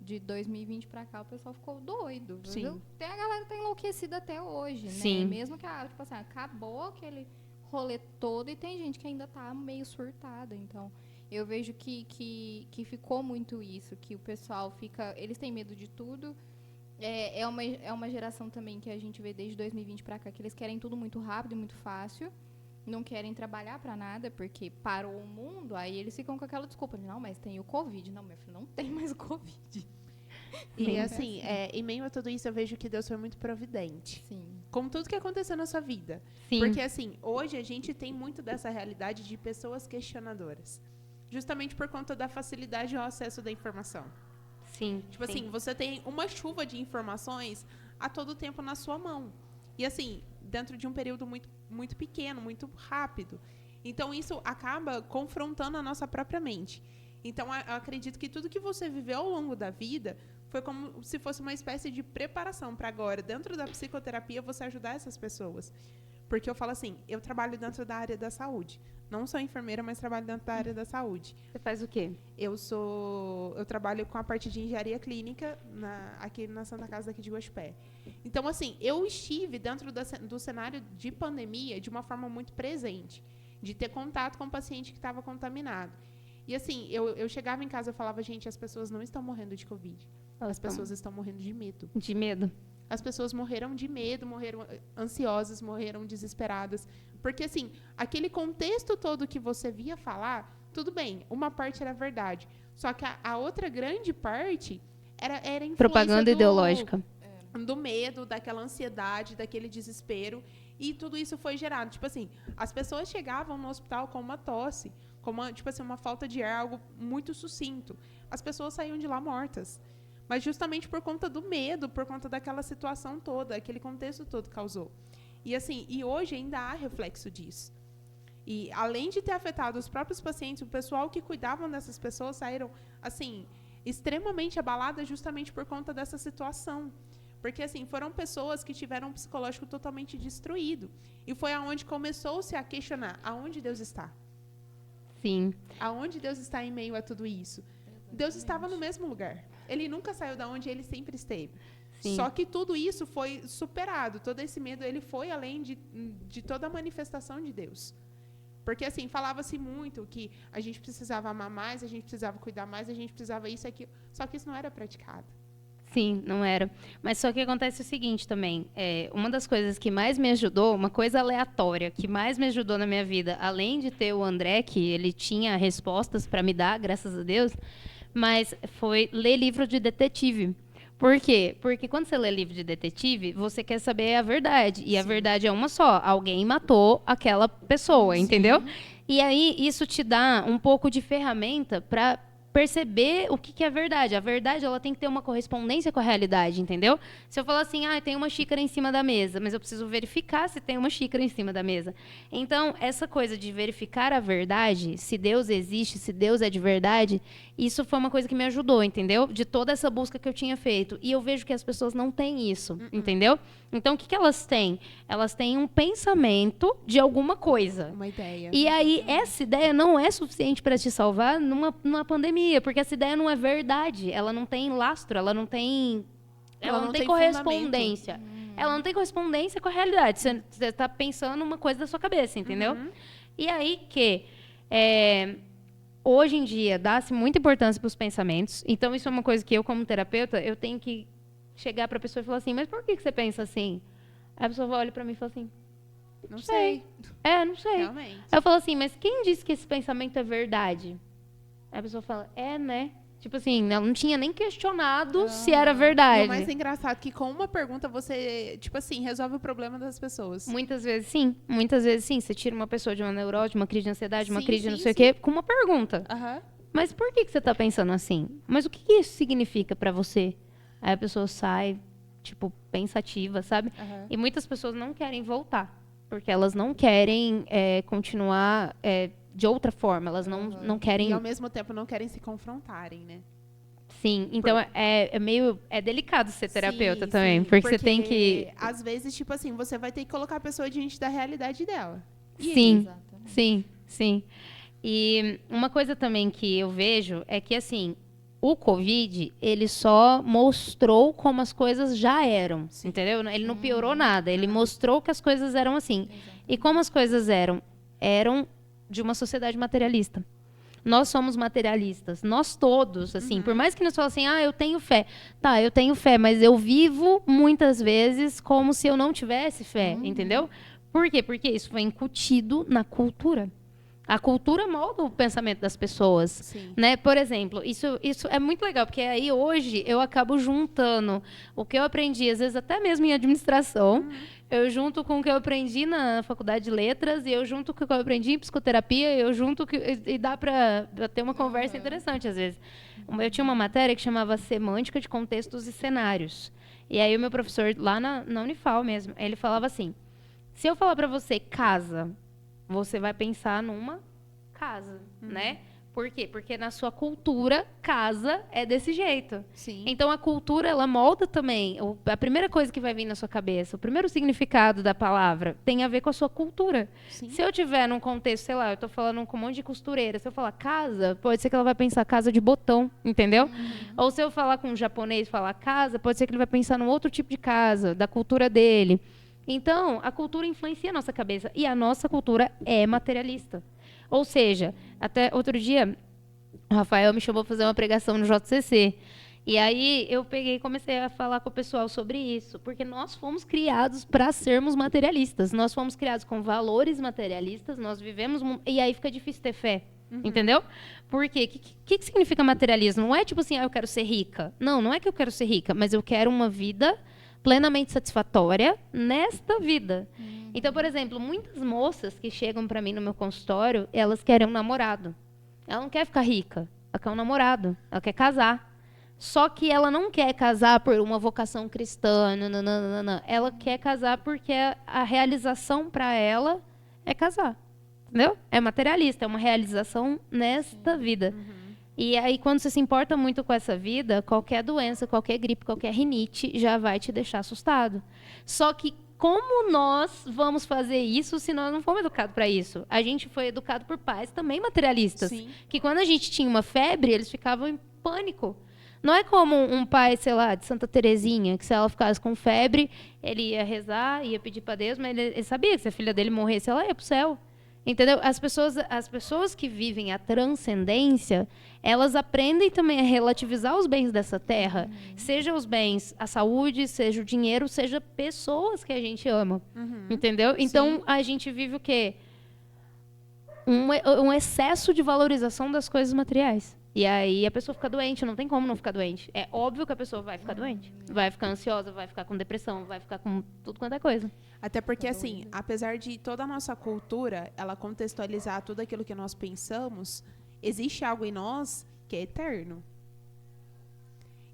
De 2020 pra cá, o pessoal ficou doido. Sim. Tem a galera que tá enlouquecida até hoje, Sim. né? Mesmo que, tipo assim, acabou aquele rolê todo e tem gente que ainda tá meio surtada, então... Eu vejo que ficou muito isso, que o pessoal fica... Eles têm medo de tudo. É uma geração também que a gente vê desde 2020 para cá, que eles querem tudo muito rápido e muito fácil. Não querem trabalhar para nada, porque parou o mundo. Aí eles ficam com aquela desculpa. Não, mas tem o Covid. Não, meu filho, não tem mais o Covid. E assim, em meio a tudo isso, eu vejo que Deus foi muito providente. Sim. Como tudo que aconteceu na sua vida. Sim. Porque assim, hoje a gente tem muito dessa realidade de pessoas questionadoras. Justamente por conta da facilidade ao acesso da informação. Sim. Tipo assim, você tem uma chuva de informações a todo tempo na sua mão. E assim, dentro de um período muito, muito pequeno, muito rápido. Então, isso acaba confrontando a nossa própria mente. Então, eu acredito que tudo que você viveu ao longo da vida foi como se fosse uma espécie de preparação para agora, dentro da psicoterapia, você ajudar essas pessoas. Porque eu falo assim, eu trabalho dentro da área da saúde. Não sou enfermeira, mas trabalho dentro da área da saúde. Você faz o quê? Eu trabalho com a parte de engenharia clínica aqui na Santa Casa daqui de Guaxupé. Então, assim, eu estive dentro do cenário de pandemia de uma forma muito presente, de ter contato com o paciente que estava contaminado. E, assim, eu chegava em casa e falava, gente, as pessoas não estão morrendo de Covid. As pessoas estão morrendo de medo. De medo. As pessoas morreram de medo, morreram ansiosas, morreram desesperadas. Porque, assim, aquele contexto todo que você via falar, tudo bem, uma parte era verdade. Só que a outra grande parte era influência propaganda ideológica. Do medo, daquela ansiedade, daquele desespero. E tudo isso foi gerado. Tipo assim, as pessoas chegavam no hospital com uma tosse, com uma falta de ar, algo muito sucinto. As pessoas saíam de lá mortas. Mas justamente por conta do medo, por conta daquela situação toda, aquele contexto todo causou. E assim, hoje ainda há reflexo disso. E além de ter afetado os próprios pacientes, o pessoal que cuidavam dessas pessoas saíram, assim, extremamente abaladas justamente por conta dessa situação. Porque, assim, foram pessoas que tiveram um psicológico totalmente destruído. E foi aonde começou-se a questionar, aonde Deus está? Sim. Aonde Deus está em meio a tudo isso? Exatamente. Deus estava no mesmo lugar. Ele nunca saiu da onde ele sempre esteve. Sim. Só que tudo isso foi superado. Todo esse medo, ele foi além de toda a manifestação de Deus. Porque, assim, falava-se muito que a gente precisava amar mais, a gente precisava cuidar mais, a gente precisava isso e aquilo. Só que isso não era praticado. Sim, não era. Mas só que acontece o seguinte também. Uma das coisas que mais me ajudou, uma coisa aleatória, que mais me ajudou na minha vida, além de ter o André, que ele tinha respostas para me dar, graças a Deus, mas foi ler livro de detetive. Por quê? Porque quando você lê livro de detetive, você quer saber a verdade. E Sim. A verdade é uma só. Alguém matou aquela pessoa, Sim. Entendeu? E aí, isso te dá um pouco de ferramenta para perceber o que é verdade. A verdade, ela tem que ter uma correspondência com a realidade, entendeu? Se eu falar assim, tem uma xícara em cima da mesa, mas eu preciso verificar se tem uma xícara em cima da mesa. Então, essa coisa de verificar a verdade, se Deus existe, se Deus é de verdade, isso foi uma coisa que me ajudou, entendeu? De toda essa busca que eu tinha feito. E eu vejo que as pessoas não têm isso, entendeu? Então, o que elas têm? Elas têm um pensamento de alguma coisa. Uma ideia. E aí, essa ideia não é suficiente para te salvar numa pandemia, porque essa ideia não é verdade. Ela não tem lastro, ela não tem correspondência. Ela não tem correspondência com a realidade. Você está pensando uma coisa da sua cabeça, entendeu? E aí hoje em dia, dá-se muita importância para os pensamentos. Então, isso é uma coisa que eu, como terapeuta, eu tenho que chegar para a pessoa e falar assim, mas por que você pensa assim? Aí a pessoa olha para mim e fala assim, não sei. Não sei. Realmente. Aí eu falo assim, mas quem disse que esse pensamento é verdade? Aí a pessoa fala, né? Tipo assim, ela não tinha nem questionado se era verdade. E o mais engraçado é que com uma pergunta você, tipo assim, resolve o problema das pessoas. Muitas vezes sim. Você tira uma pessoa de uma neurose, de uma crise de ansiedade, de uma crise de não sei o quê, com uma pergunta. Mas por que você está pensando assim? Mas o que isso significa para você? Aí a pessoa sai, tipo, pensativa, sabe? E muitas pessoas não querem voltar, porque elas não querem continuar de outra forma, elas não querem... E ao mesmo tempo não querem se confrontarem, né? Sim, então é delicado ser terapeuta também, porque você tem que... Às vezes, tipo assim, você vai ter que colocar a pessoa diante da realidade dela. Sim. E uma coisa também que eu vejo é que, assim, o Covid, ele só mostrou como as coisas já eram, entendeu? Ele não piorou nada, ele mostrou que as coisas eram assim. Exatamente. E como as coisas eram de uma sociedade materialista. Nós somos materialistas, nós todos, assim, por mais que nos falem assim, eu tenho fé. Tá, eu tenho fé, mas eu vivo muitas vezes como se eu não tivesse fé, entendeu? Por quê? Porque isso foi incutido na cultura. A cultura molda o pensamento das pessoas, né? Por exemplo, isso é muito legal, porque aí hoje eu acabo juntando o que eu aprendi, às vezes até mesmo em administração, eu junto com o que eu aprendi na faculdade de letras, e eu junto com o que eu aprendi em psicoterapia, e dá para ter uma conversa interessante, às vezes. Eu tinha uma matéria que chamava Semântica de Contextos e Cenários. E aí o meu professor, lá na Unifal mesmo, ele falava assim, Se eu falar pra você casa, você vai pensar numa casa, né? Por quê? Porque na sua cultura, casa é desse jeito. Sim. Então, a cultura, ela molda também. A primeira coisa que vai vir na sua cabeça, o primeiro significado da palavra, tem a ver com a sua cultura. Sim. Se eu tiver num contexto, sei lá, eu tô falando com um monte de costureira, se eu falar casa, pode ser que ela vai pensar casa de botão, entendeu? Ou se eu falar com um japonês e falar casa, pode ser que ele vai pensar num outro tipo de casa, da cultura dele. Então, a cultura influencia a nossa cabeça. E a nossa cultura é materialista. Ou seja, até outro dia, o Rafael me chamou para fazer uma pregação no JCC. E aí eu peguei e comecei a falar com o pessoal sobre isso. Porque nós fomos criados para sermos materialistas. Nós fomos criados com valores materialistas, nós vivemos... E aí fica difícil ter fé. Entendeu? Por quê? O que significa materialismo? Não é tipo assim, eu quero ser rica. Não, não é que eu quero ser rica, mas eu quero uma vida plenamente satisfatória nesta vida. Então, por exemplo, muitas moças que chegam para mim no meu consultório, elas querem um namorado. Ela não quer ficar rica, ela quer um namorado, ela quer casar. Só que ela não quer casar por uma vocação cristã, nananana. Ela quer casar porque a realização para ela é casar. Entendeu? É materialista, é uma realização nesta vida. E aí, quando você se importa muito com essa vida, qualquer doença, qualquer gripe, qualquer rinite já vai te deixar assustado. Só que como nós vamos fazer isso se nós não fomos educados para isso? A gente foi educado por pais também materialistas. Sim. Que quando a gente tinha uma febre, eles ficavam em pânico. Não é como um pai, sei lá, de Santa Terezinha, que se ela ficasse com febre, ele ia rezar, ia pedir para Deus, mas ele sabia que se a filha dele morresse, ela ia pro céu. Entendeu? As pessoas que vivem a transcendência, elas aprendem também a relativizar os bens dessa terra. Seja os bens, a saúde, seja o dinheiro, seja pessoas que a gente ama. Entendeu? Então, a gente vive o quê? Um excesso de valorização das coisas materiais. E aí a pessoa fica doente, não tem como não ficar doente. É óbvio que a pessoa vai ficar doente. Vai ficar ansiosa, vai ficar com depressão, vai ficar com tudo quanto é coisa. Até porque, assim, apesar de toda a nossa cultura, ela contextualizar tudo aquilo que nós pensamos, existe algo em nós que é eterno.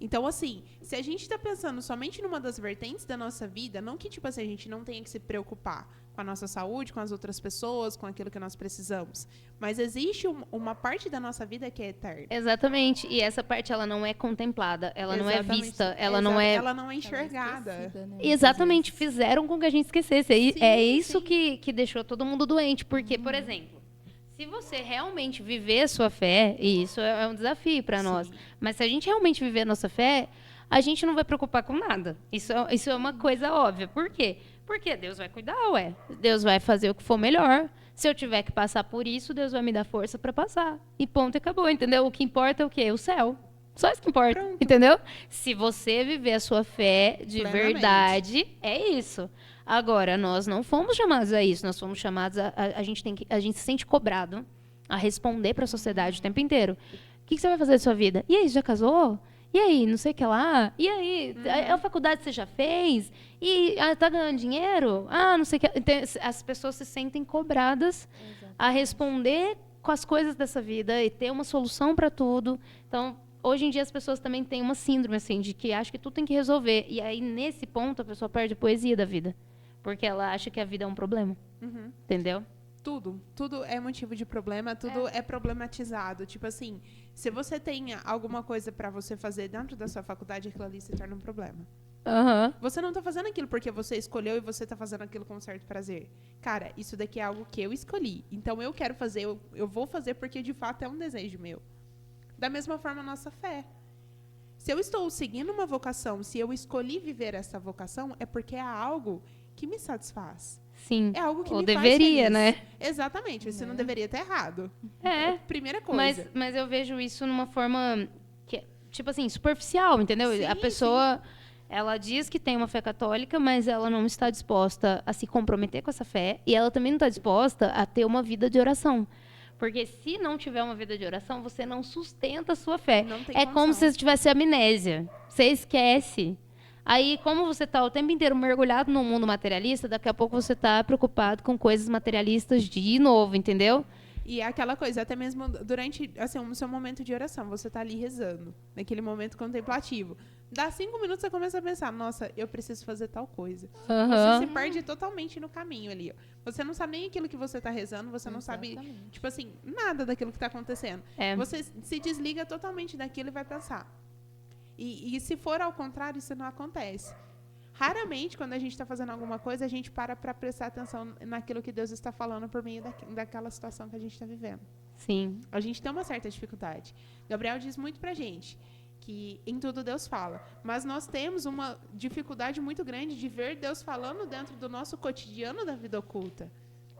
Então, assim, se a gente está pensando somente numa das vertentes da nossa vida, não que, tipo assim, a gente não tenha que se preocupar com a nossa saúde, com as outras pessoas, com aquilo que nós precisamos. Mas existe uma parte da nossa vida que é eterna. Exatamente. E essa parte, ela não é contemplada, ela não é Exatamente. vista, ela não é... Ela não é enxergada. Esquecida, né? Exatamente, fizeram com que a gente esquecesse. Sim, É isso sim. que deixou todo mundo doente. Porque, por exemplo, se você realmente viver a sua fé, e isso é um desafio para nós, mas se a gente realmente viver a nossa fé, a gente não vai preocupar com nada. Isso é uma coisa óbvia. Por quê? Porque Deus vai cuidar, ué. Deus vai fazer o que for melhor. Se eu tiver que passar por isso, Deus vai me dar força para passar. E ponto, e acabou, entendeu? O que importa é o quê? O céu. Só isso que importa, entendeu? Se você viver a sua fé de Plenamente. verdade, é isso. Agora, nós não fomos chamados a isso. Nós fomos chamados a gente se sente cobrado a responder para a sociedade o tempo inteiro. O que você vai fazer da sua vida? E aí, você já casou? E aí, não sei o que lá? E aí, a faculdade você já fez? E tá ganhando dinheiro? Não sei o que. Então, as pessoas se sentem cobradas a responder com as coisas dessa vida e ter uma solução para tudo. Então, hoje em dia as pessoas também têm uma síndrome assim de que acham que tudo tem que resolver. E aí, nesse ponto, a pessoa perde a poesia da vida. Porque ela acha que a vida é um problema. Entendeu? Tudo é motivo de problema, tudo é problematizado. Tipo assim, se você tem alguma coisa para você fazer dentro da sua faculdade, aquilo ali se torna um problema. Você não tá fazendo aquilo porque você escolheu e você tá fazendo aquilo com certo prazer. Cara, isso daqui é algo que eu escolhi. Então eu quero fazer, eu vou fazer porque de fato é um desejo meu. Da mesma forma a nossa fé. Se eu estou seguindo uma vocação, se eu escolhi viver essa vocação, é porque é algo que me satisfaz. Sim. É algo que Ou me deveria, faz feliz. né? Exatamente. Você não deveria estar errado. Primeira Mas coisa. eu vejo isso numa forma que é, tipo assim, superficial, entendeu? Sim, A pessoa, ela diz que tem uma fé católica, mas ela não está disposta a se comprometer com essa fé e ela também não está disposta a ter uma vida de oração. Porque se não tiver uma vida de oração, você não sustenta a sua fé. Não tem É como condição. se você tivesse amnésia. Você esquece. Aí, como você está o tempo inteiro mergulhado no mundo materialista, daqui a pouco você está preocupado com coisas materialistas de novo, entendeu? E é aquela coisa, até mesmo durante assim, o seu momento de oração, você tá ali rezando, naquele momento contemplativo. Dá 5 minutos, você começa a pensar, nossa, eu preciso fazer tal coisa. Aham. Você se perde totalmente no caminho ali, ó. Você não sabe nem aquilo que você tá rezando, você não sabe, Exatamente. tipo assim, nada daquilo que tá acontecendo. É. Você se desliga totalmente daquilo e vai pensar. E se for ao contrário, isso não acontece. Raramente, quando a gente está fazendo alguma coisa, a gente para prestar atenção naquilo que Deus está falando por meio daquela situação que a gente está vivendo. Sim. A gente tem uma certa dificuldade. Gabriel diz muito pra gente que em tudo Deus fala. Mas nós temos uma dificuldade muito grande de ver Deus falando dentro do nosso cotidiano da vida oculta.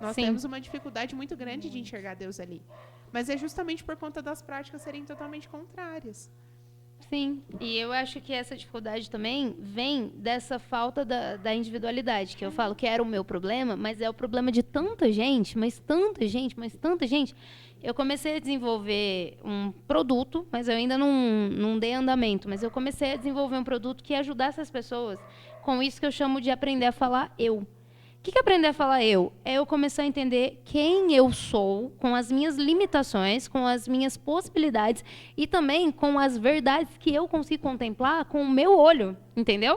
Nós Sim. temos uma dificuldade muito grande de enxergar Deus ali. Mas é justamente por conta das práticas serem totalmente contrárias. Sim, e eu acho que essa dificuldade também vem dessa falta da individualidade, que eu falo que era o meu problema, mas é o problema de tanta gente, mas tanta gente, mas tanta gente. Eu comecei a desenvolver um produto, mas eu ainda não dei andamento, mas eu comecei a desenvolver um produto que ajudasse as pessoas com isso que eu chamo de aprender a falar eu. O que é aprender a falar eu? É eu começar a entender quem eu sou, com as minhas limitações, com as minhas possibilidades e também com as verdades que eu consigo contemplar com o meu olho, entendeu?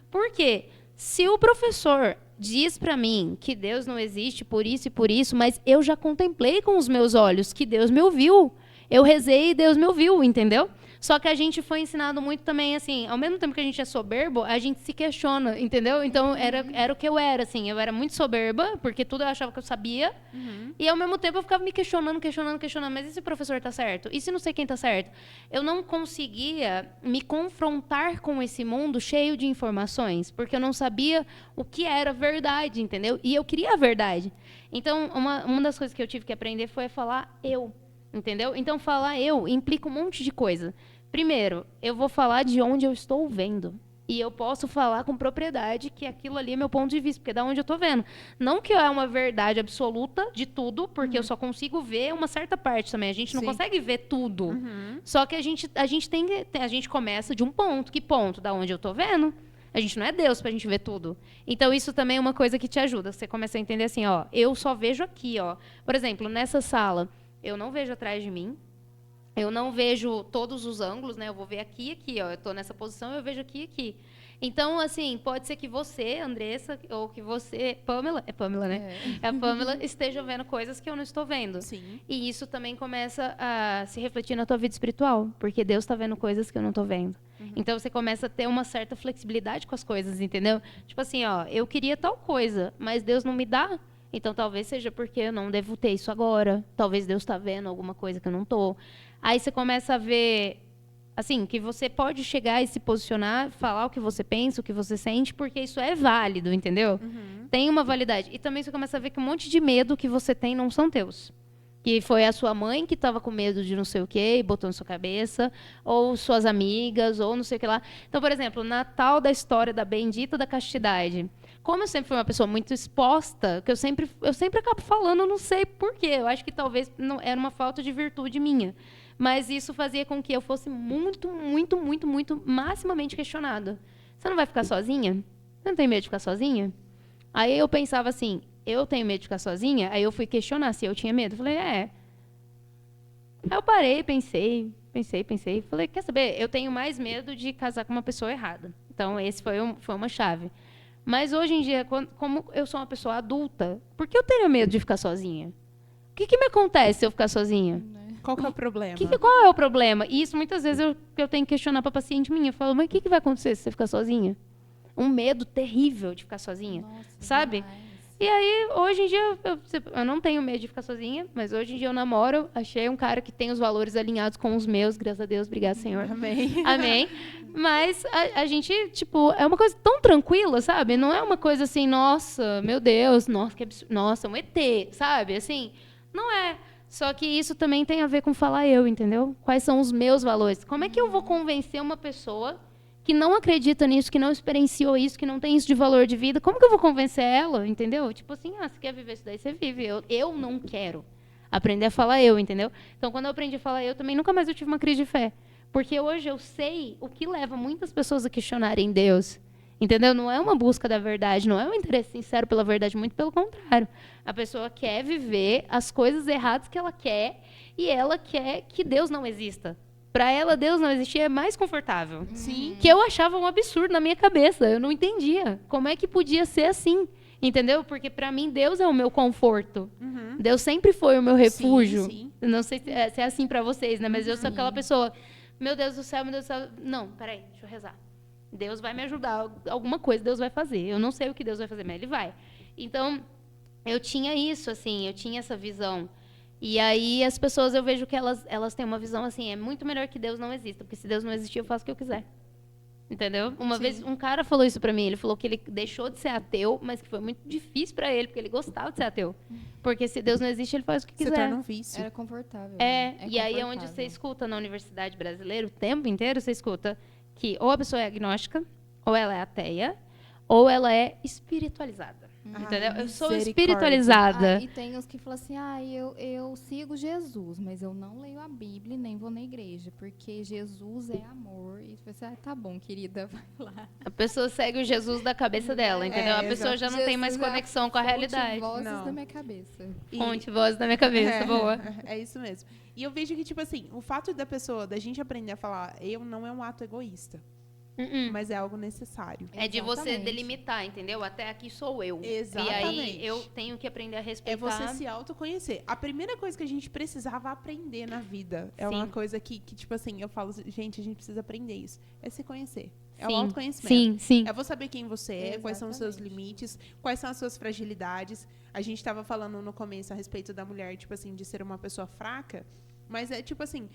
Por quê? Se o professor diz para mim que Deus não existe por isso e por isso, mas eu já contemplei com os meus olhos que Deus me ouviu. Eu rezei e Deus me ouviu, entendeu? Só que a gente foi ensinado muito também, assim, ao mesmo tempo que a gente é soberbo, a gente se questiona, entendeu? Então, era o que eu era, assim. Eu era muito soberba, porque tudo eu achava que eu sabia. E, ao mesmo tempo, eu ficava me questionando. Mas e se o professor tá certo? E se não sei quem tá certo? Eu não conseguia me confrontar com esse mundo cheio de informações, porque eu não sabia o que era verdade, entendeu? E eu queria a verdade. Então, uma das coisas que eu tive que aprender foi a falar eu. Entendeu? Então, falar eu implica um monte de coisa. Primeiro, eu vou falar de onde eu estou vendo. E eu posso falar com propriedade que aquilo ali é meu ponto de vista, porque é da onde eu estou vendo. Não que é uma verdade absoluta de tudo, porque eu só consigo ver uma certa parte também. A gente não Sim. consegue ver tudo. Só que a gente começa de um ponto. Que ponto? Da onde eu estou vendo? A gente não é Deus pra gente ver tudo. Então, isso também é uma coisa que te ajuda. Você começa a entender assim, ó, eu só vejo aqui, ó. Por exemplo, nessa sala, eu não vejo atrás de mim. Eu não vejo todos os ângulos, né? Eu vou ver aqui e aqui, ó. Eu estou nessa posição, eu vejo aqui e aqui. Então, assim, pode ser que você, Andressa, ou que você, Pamela, é Pamela, né? É a Pamela, esteja vendo coisas que eu não estou vendo. Sim. E isso também começa a se refletir na tua vida espiritual, porque Deus está vendo coisas que eu não estou vendo. Então, você começa a ter uma certa flexibilidade com as coisas, entendeu? Tipo assim, ó, eu queria tal coisa, mas Deus não me dá. Então, talvez seja porque eu não devo ter isso agora. Talvez Deus está vendo alguma coisa que eu não estou. Aí você começa a ver, assim, que você pode chegar e se posicionar, falar o que você pensa, o que você sente, porque isso é válido, entendeu? Tem uma validade. E também você começa a ver que um monte de medo que você tem não são teus. Que foi a sua mãe que estava com medo de não sei o quê e botou na sua cabeça, ou suas amigas, ou não sei o que lá. Então, por exemplo, na tal da história da bendita da castidade, como eu sempre fui uma pessoa muito exposta, que eu sempre acabo falando, não sei porquê. Eu acho que talvez não, era uma falta de virtude minha. Mas isso fazia com que eu fosse muito, muito, muito, muito maximamente questionada. Você não vai ficar sozinha? Você não tem medo de ficar sozinha? Aí eu pensava assim, eu tenho medo de ficar sozinha? Aí eu fui questionar se eu tinha medo. Falei, é. Aí eu parei, pensei. Falei, quer saber? Eu tenho mais medo de casar com uma pessoa errada. Então, esse foi uma chave. Mas hoje em dia, como eu sou uma pessoa adulta, por que eu teria medo de ficar sozinha? O que me acontece se eu ficar sozinha? Qual que é o problema? Qual é o problema? E isso muitas vezes eu tenho que questionar para paciente minha. Eu falo, mas o que vai acontecer se você ficar sozinha? Um medo terrível de ficar sozinha. Nossa, sabe? demais. E aí, hoje em dia, eu não tenho medo de ficar sozinha, mas hoje em dia eu namoro, achei um cara que tem os valores alinhados com os meus, graças a Deus, obrigado, Senhor. Amém. Amém. Mas a gente, tipo, é uma coisa tão tranquila, sabe? Não é uma coisa assim, nossa, meu Deus, nossa, que absurdo, nossa, um ET, sabe? Assim, não é. Só que isso também tem a ver com falar eu, entendeu? Quais são os meus valores? Como é que eu vou convencer uma pessoa que não acredita nisso, que não experienciou isso, que não tem isso de valor de vida? Como que eu vou convencer ela, entendeu? Tipo assim, você quer viver isso daí, você vive. Eu não quero aprender a falar eu, entendeu? Então, quando eu aprendi a falar eu, também nunca mais eu tive uma crise de fé. Porque hoje eu sei o que leva muitas pessoas a questionarem Deus. Entendeu? Não é uma busca da verdade, não é um interesse sincero pela verdade, muito pelo contrário. A pessoa quer viver as coisas erradas que ela quer e ela quer que Deus não exista. Pra ela, Deus não existir é mais confortável. Sim. Que eu achava um absurdo na minha cabeça. Eu não entendia. Como é que podia ser assim? Entendeu? Porque pra mim, Deus é o meu conforto. Uhum. Deus sempre foi o meu refúgio. Sim. Eu não sei se é assim pra vocês, né? Mas eu sou aquela pessoa, meu Deus do céu, meu Deus do céu. Não, peraí, deixa eu rezar. Deus vai me ajudar. Alguma coisa Deus vai fazer. Eu não sei o que Deus vai fazer, mas Ele vai. Então, eu tinha isso, assim. Eu tinha essa visão. E aí, as pessoas, eu vejo que elas têm uma visão assim, é muito melhor que Deus não exista. Porque se Deus não existir, eu faço o que eu quiser. Entendeu? Uma Sim. vez um cara falou isso pra mim. Ele falou que ele deixou de ser ateu, mas que foi muito difícil pra ele, porque ele gostava de ser ateu. Porque se Deus não existe, ele faz o que Se quiser. torna um vício. Era confortável. É, né? e aí é onde você escuta na universidade brasileira, o tempo inteiro você escuta que ou a pessoa é agnóstica, ou ela é ateia, ou ela é espiritualizada. Entendeu? Eu sou misericórdia. espiritualizada. E tem os que falam assim, eu sigo Jesus, mas eu não leio a Bíblia e nem vou na igreja, porque Jesus é amor. E você, tá bom, querida, vai lá. A pessoa segue o Jesus da cabeça dela, entendeu? A pessoa já não tem mais Jesus é a conexão com a realidade. Vozes Não. da minha cabeça. E- Fonte, voz da minha cabeça, boa. É isso mesmo. E eu vejo que, tipo assim, o fato da gente aprender a falar eu não é um ato egoísta, mas é algo necessário. É de você Exatamente. delimitar, entendeu? Até aqui sou eu. Exatamente. E aí eu tenho que aprender a respeitar. É você se autoconhecer. A primeira coisa que a gente precisava aprender na vida é uma Sim. coisa que, tipo assim, eu falo, gente, a gente precisa aprender isso. É se conhecer. É o Sim, autoconhecimento. sim, sim. É você saber quem você é, quais são os seus Exatamente. limites, quais são as suas fragilidades. A gente estava falando no começo a respeito da mulher, tipo assim, de ser uma pessoa fraca, mas é tipo assim,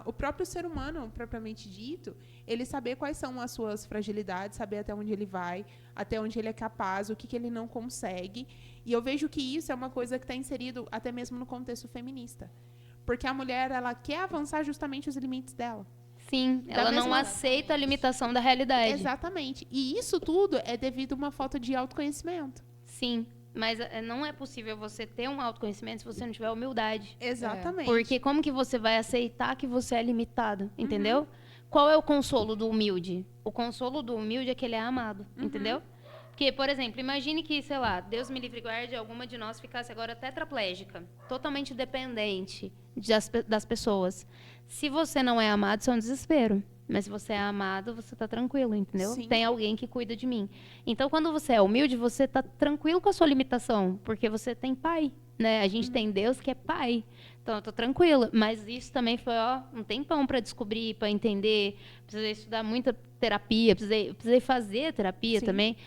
o próprio ser humano, propriamente dito, ele saber quais são as suas fragilidades, saber até onde ele vai, até onde ele é capaz, o que ele não consegue. E eu vejo que isso é uma coisa que está inserido até mesmo no contexto feminista. Porque a mulher, ela quer avançar justamente os limites dela. Sim, ela não mesma- aceita a limitação da realidade. Exatamente. E isso tudo é devido a uma falta de autoconhecimento. Sim, mas não é possível você ter um autoconhecimento se você não tiver humildade. Exatamente. Porque como que você vai aceitar que você é limitado, entendeu? Qual é o consolo do humilde? O consolo do humilde é que ele é amado, entendeu? Porque, por exemplo, imagine que, sei lá, Deus me livre e guarde, alguma de nós ficasse agora tetraplégica, totalmente dependente das pessoas. Se você não é amado, isso é um desespero. Mas se você é amado, você está tranquilo, entendeu? Sim. Tem alguém que cuida de mim. Então, quando você é humilde, você está tranquilo com a sua limitação, porque você tem pai, né? A gente tem Deus que é pai. Então, eu tô tranquila. Mas isso também foi, um tempão para descobrir, para entender. Precisei estudar muita terapia, precisei fazer terapia Sim. também,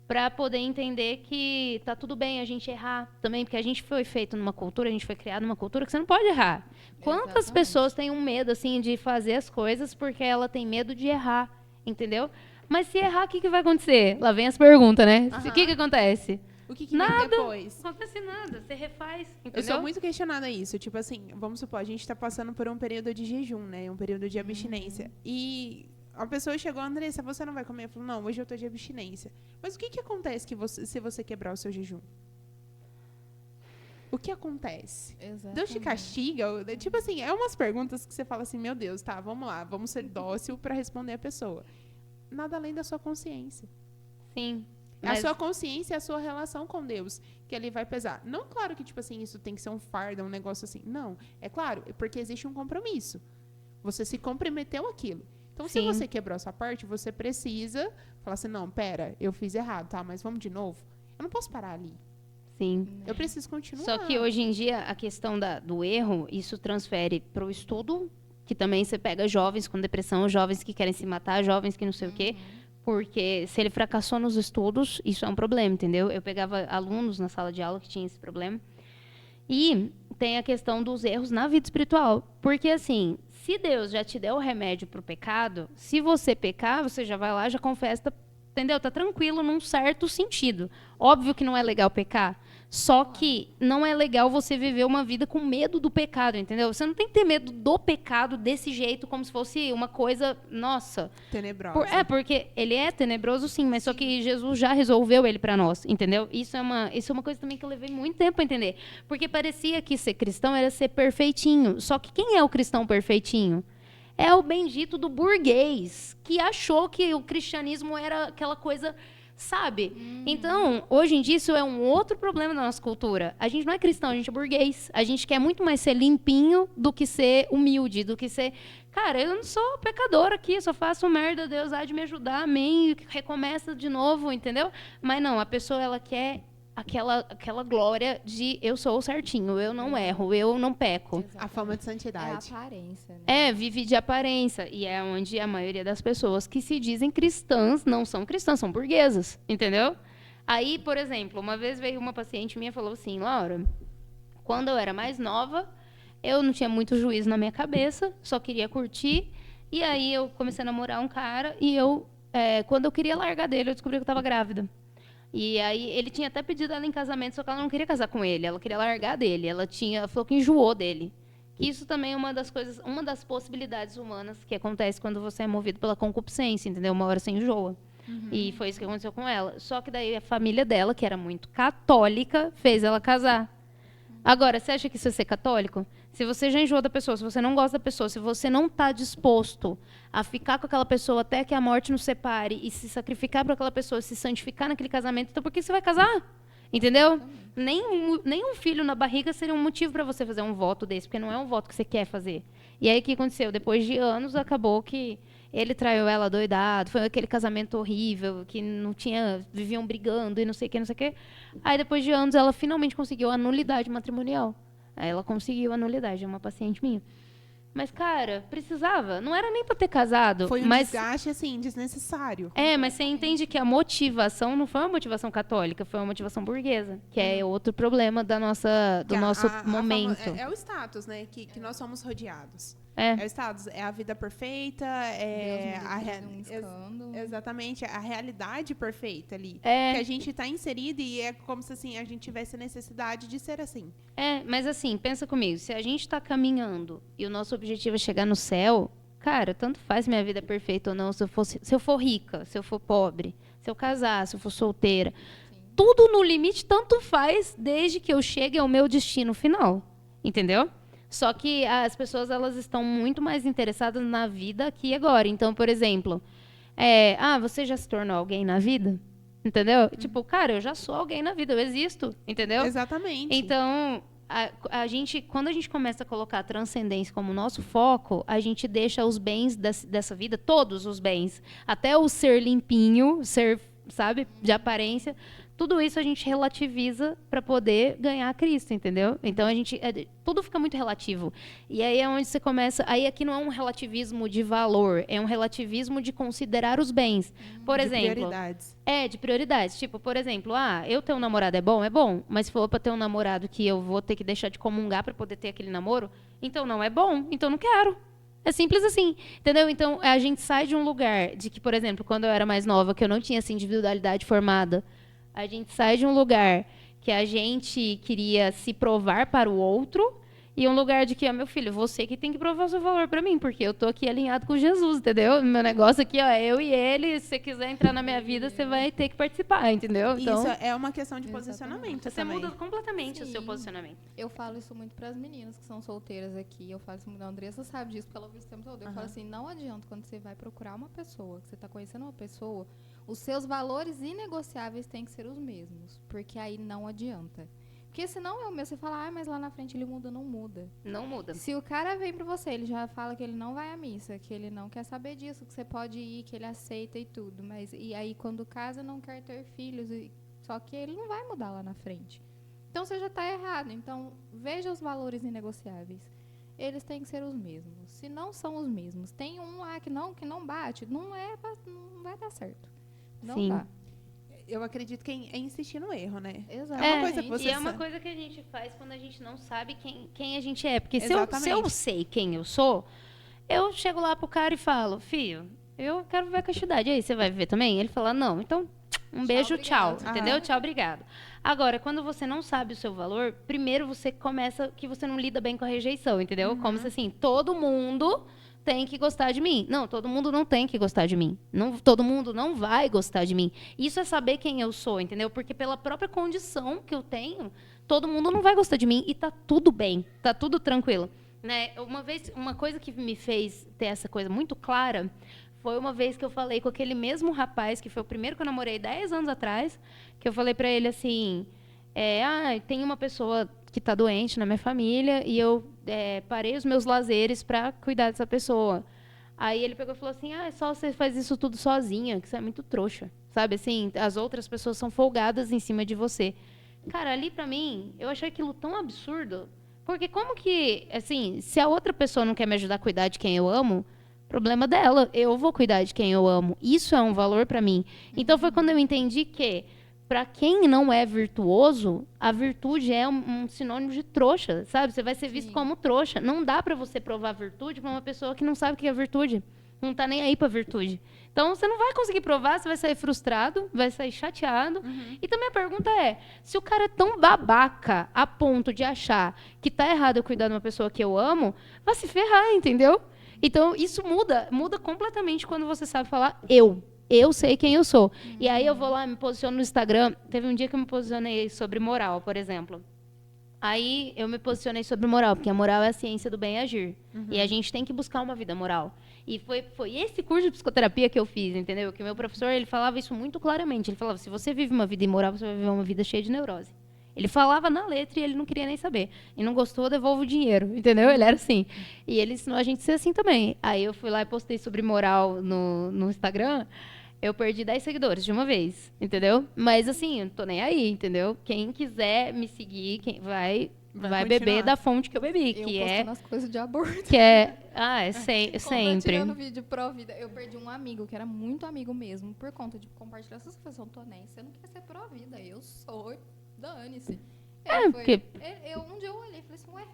para poder entender que tá tudo bem a gente errar também, porque a gente foi feito numa cultura, a gente foi criado numa cultura que você não pode errar. Quantas Exatamente. pessoas têm um medo, assim, de fazer as coisas porque ela tem medo de errar, entendeu? Mas se errar, o que vai acontecer? Lá vem as perguntas, né? O que acontece? O que vem Nada. depois? Não acontece nada, você refaz, Eu entendeu? sou muito questionada a isso. Tipo assim, vamos supor, a gente está passando por um período de jejum, né? Um período de abstinência. E a pessoa chegou, Andressa, você não vai comer? Eu falo, não, hoje eu tô de abstinência. Mas o que acontece se você quebrar o seu jejum? O que acontece? Exatamente. Deus te castiga? Tipo assim, é umas perguntas que você fala assim, meu Deus, tá, vamos lá, vamos ser dócil para responder a pessoa. Nada além da sua consciência. Sim. A sua consciência é a sua relação com Deus, que ele vai pesar. Não, claro que, tipo assim, isso tem que ser um fardo, um negócio assim. Não, é claro, é porque existe um compromisso. Você se comprometeu àquilo. Então, se Sim. você quebrou a sua parte, você precisa falar assim, não, pera, eu fiz errado, tá, mas vamos de novo. Eu não posso parar ali. Sim. Eu preciso continuar. Só que hoje em dia, a questão do erro, isso transfere para o estudo, que também você pega jovens com depressão, jovens que querem se matar, jovens que não sei o quê. Porque se ele fracassou nos estudos, isso é um problema, entendeu? Eu pegava alunos na sala de aula que tinham esse problema. E tem a questão dos erros na vida espiritual. Porque, assim, se Deus já te deu o remédio para o pecado, se você pecar, você já vai lá, já confessa, entendeu? Tá tranquilo num certo sentido. Óbvio que não é legal pecar. Só que não é legal você viver uma vida com medo do pecado, entendeu? Você não tem que ter medo do pecado desse jeito, como se fosse uma coisa, nossa. Tenebrosa. Porque ele é tenebroso, sim, mas só que Jesus já resolveu ele para nós, entendeu? Isso é uma coisa também que eu levei muito tempo a entender. Porque parecia que ser cristão era ser perfeitinho. Só que quem é o cristão perfeitinho? É o bendito do burguês, que achou que o cristianismo era aquela coisa sabe? Então, hoje em dia, isso é um outro problema da nossa cultura. A gente não é cristão, a gente é burguês. A gente quer muito mais ser limpinho do que ser humilde, do que ser... Cara, eu não sou pecadora aqui, eu só faço merda, Deus há de me ajudar, amém, recomeça de novo, entendeu? Mas não, a pessoa, ela quer aquela glória de eu sou o certinho, eu não erro, eu não peco. A fama de É a santidade. aparência, né? É, vive de aparência. E é onde a maioria das pessoas que se dizem cristãs não são cristãs, são burguesas, entendeu? Aí, por exemplo, uma vez veio uma paciente minha e falou assim, Laura, quando eu era mais nova, eu não tinha muito juízo na minha cabeça, só queria curtir. E aí eu comecei a namorar um cara e quando eu queria largar dele, eu descobri que eu estava grávida. E aí ele tinha até pedido ela em casamento, só que ela não queria casar com ele, ela queria largar dele. Ela falou que enjoou dele. Isso também é uma das possibilidades humanas que acontece quando você é movido pela concupiscência, entendeu? Uma hora você enjoa. E foi isso que aconteceu com ela. Só que daí a família dela, que era muito católica, fez ela casar. Agora, você acha que isso é ser católico? Se você já enjoou da pessoa, se você não gosta da pessoa, se você não está disposto a ficar com aquela pessoa até que a morte nos separe e se sacrificar para aquela pessoa, se santificar naquele casamento, então por que você vai casar? Entendeu? Nem um filho na barriga seria um motivo para você fazer um voto desse, porque não é um voto que você quer fazer. E aí o que aconteceu? Depois de anos, acabou que ele traiu ela doidado, foi aquele casamento horrível, que não tinha, viviam brigando e não sei o que, não sei o que. Aí depois de anos, ela finalmente conseguiu a nulidade matrimonial. Aí ela conseguiu a nulidade, é uma paciente minha. Mas, cara, precisava. Não era nem para ter casado. Foi um mas desgaste, assim, desnecessário. mas você entende que a motivação não foi uma motivação católica, foi uma motivação burguesa, que é outro problema do nosso momento. É o status, né? Que nós somos rodeados. É. É o status, é a vida perfeita, exatamente, a realidade perfeita ali. É. Que a gente está inserido e é como se assim, a gente tivesse necessidade de ser assim. Mas assim, pensa comigo, se a gente está caminhando e o nosso objetivo é chegar no céu, cara, tanto faz se minha vida é perfeita ou não, se eu for rica, se eu for pobre, se eu casar, se eu for solteira. Sim. Tudo no limite tanto faz desde que eu chegue ao meu destino final, entendeu? Só que as pessoas, elas estão muito mais interessadas na vida aqui e agora. Então, por exemplo, você já se tornou alguém na vida? Entendeu? Tipo, cara, eu já sou alguém na vida, eu existo, entendeu? Exatamente. Então, quando a gente começa a colocar a transcendência como nosso foco, a gente deixa os bens dessa vida, todos os bens, até o ser limpinho, ser, sabe, de aparência, tudo isso a gente relativiza para poder ganhar Cristo, entendeu? Então tudo fica muito relativo. E aí é onde você começa. Aí aqui não é um relativismo de valor, é um relativismo de considerar os bens. Por exemplo. De prioridades. De prioridades. Tipo, por exemplo, eu ter um namorado é bom, mas se for para ter um namorado que eu vou ter que deixar de comungar para poder ter aquele namoro, então não é bom, então não quero. É simples assim, entendeu? Então a gente sai de um lugar de que, por exemplo, quando eu era mais nova, que eu não tinha essa individualidade formada. A gente sai de um lugar que a gente queria se provar para o outro e um lugar de que, meu filho, você que tem que provar o seu valor para mim, porque eu tô aqui alinhado com Jesus, entendeu? Meu negócio aqui, é eu e ele, se você quiser entrar na minha vida, você vai ter que participar, entendeu? Então, isso é uma questão de posicionamento você também. muda completamente o seu Sim. posicionamento. Eu falo isso muito para as meninas que são solteiras aqui. Eu falo isso muito, a Andressa sabe disso, porque ela ouve isso o tempo todo. Eu falo assim, não adianta quando você vai procurar uma pessoa, que você tá conhecendo uma pessoa, os seus valores inegociáveis têm que ser os mesmos, porque aí não adianta. Porque senão é o meu, você fala, mas lá na frente ele muda, não muda. Não muda. Se o cara vem pra você, ele já fala que ele não vai à missa, que ele não quer saber disso, que você pode ir, que ele aceita e tudo. E aí quando casa não quer ter filhos, só que ele não vai mudar lá na frente. Então você já tá errado. Então veja os valores inegociáveis. Eles têm que ser os mesmos. Se não são os mesmos, tem um lá que não bate, não vai dar certo. Não Sim. dá. Eu acredito que é insistir no erro, né? Exato. É uma coisa que você e é uma sabe. coisa que a gente faz quando a gente não sabe quem a gente é. Porque se Exatamente. eu sei quem eu sou, eu chego lá pro cara e falo, filho, eu quero viver a castidade. E aí, você vai viver também? Ele fala, não, então beijo, tchau. obrigado. Entendeu? Tchau, obrigado. Agora, quando você não sabe o seu valor, primeiro você começa que você não lida bem com a rejeição, entendeu? Como se assim, todo mundo tem que gostar de mim. Não, todo mundo não tem que gostar de mim. Não, todo mundo não vai gostar de mim. Isso é saber quem eu sou, entendeu? Porque pela própria condição que eu tenho, todo mundo não vai gostar de mim e tá tudo bem, tá tudo tranquilo. Né? Uma coisa que me fez ter essa coisa muito clara foi uma vez que eu falei com aquele mesmo rapaz, que foi o primeiro que eu namorei 10 anos atrás, que eu falei pra ele assim, tem uma pessoa que tá doente na minha família e eu parei os meus lazeres pra cuidar dessa pessoa. Aí ele pegou e falou assim, é só você faz isso tudo sozinha, que você é muito trouxa. Sabe, assim, as outras pessoas são folgadas em cima de você. Cara, ali pra mim, eu achei aquilo tão absurdo. Porque como que, assim, se a outra pessoa não quer me ajudar a cuidar de quem eu amo, problema dela. Eu vou cuidar de quem eu amo. Isso é um valor pra mim. Então foi quando eu entendi que, pra quem não é virtuoso, a virtude é um sinônimo de trouxa, sabe? Você vai ser visto como trouxa. Não dá pra você provar virtude pra uma pessoa que não sabe o que é virtude. Não tá nem aí pra virtude. Então, você não vai conseguir provar, você vai sair frustrado, vai sair chateado. E também a pergunta é, se o cara é tão babaca a ponto de achar que tá errado eu cuidar de uma pessoa que eu amo, vai se ferrar, entendeu? Então, isso muda completamente quando você sabe falar eu. Eu sei quem eu sou. E aí eu vou lá, me posiciono no Instagram. Teve um dia que eu me posicionei sobre moral, por exemplo. Aí eu me posicionei sobre moral, porque a moral é a ciência do bem e agir. E a gente tem que buscar uma vida moral. E foi esse curso de psicoterapia que eu fiz, entendeu? Que o meu professor, ele falava isso muito claramente. Ele falava, se você vive uma vida imoral, você vai viver uma vida cheia de neurose. Ele falava na letra e ele não queria nem saber. E não gostou, devolve o dinheiro, entendeu? Ele era assim. E ele ensinou a gente a ser assim também. Aí eu fui lá e postei sobre moral no Instagram. Eu perdi 10 seguidores de uma vez, entendeu? Mas assim, eu não tô nem aí, entendeu? Quem quiser me seguir, vai beber da fonte que eu bebi, que é postando as coisas de aborto. que é sempre. Compartilhando vídeo pró-vida. Eu perdi um amigo, que era muito amigo mesmo, por conta de compartilhar essas coisas. Eu não tô nem, você não quer ser pró-vida, eu sou, dane-se. Um dia eu olhei e falei assim, ué,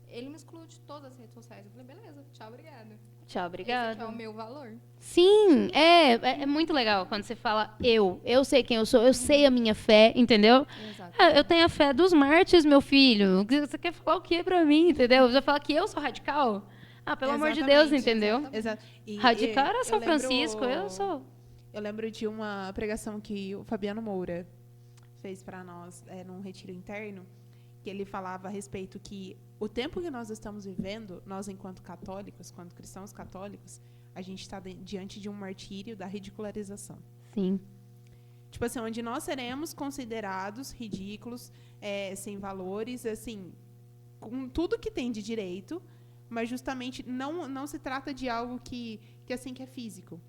ele me excluiu de todas as redes sociais. Eu falei, beleza, tchau, obrigada. Tchau, obrigada. Esse aqui é o meu valor. Sim, é muito legal quando você fala eu sei quem eu sou, eu sei a minha fé, entendeu? Eu tenho a fé dos mártires, meu filho. Você quer falar o que pra mim, entendeu? Você vai falar que eu sou radical? Pelo amor de Deus, entendeu? Exato. Radical era São Francisco, eu sou. Eu lembro de uma pregação que o Fabiano Moura fez para nós num retiro interno, que ele falava a respeito que o tempo que nós estamos vivendo, nós enquanto católicos, enquanto cristãos católicos, a gente está diante de um martírio da ridicularização. Sim. Tipo assim, onde nós seremos considerados ridículos, sem valores, assim, com tudo que tem de direito, mas justamente não se trata de algo que é físico,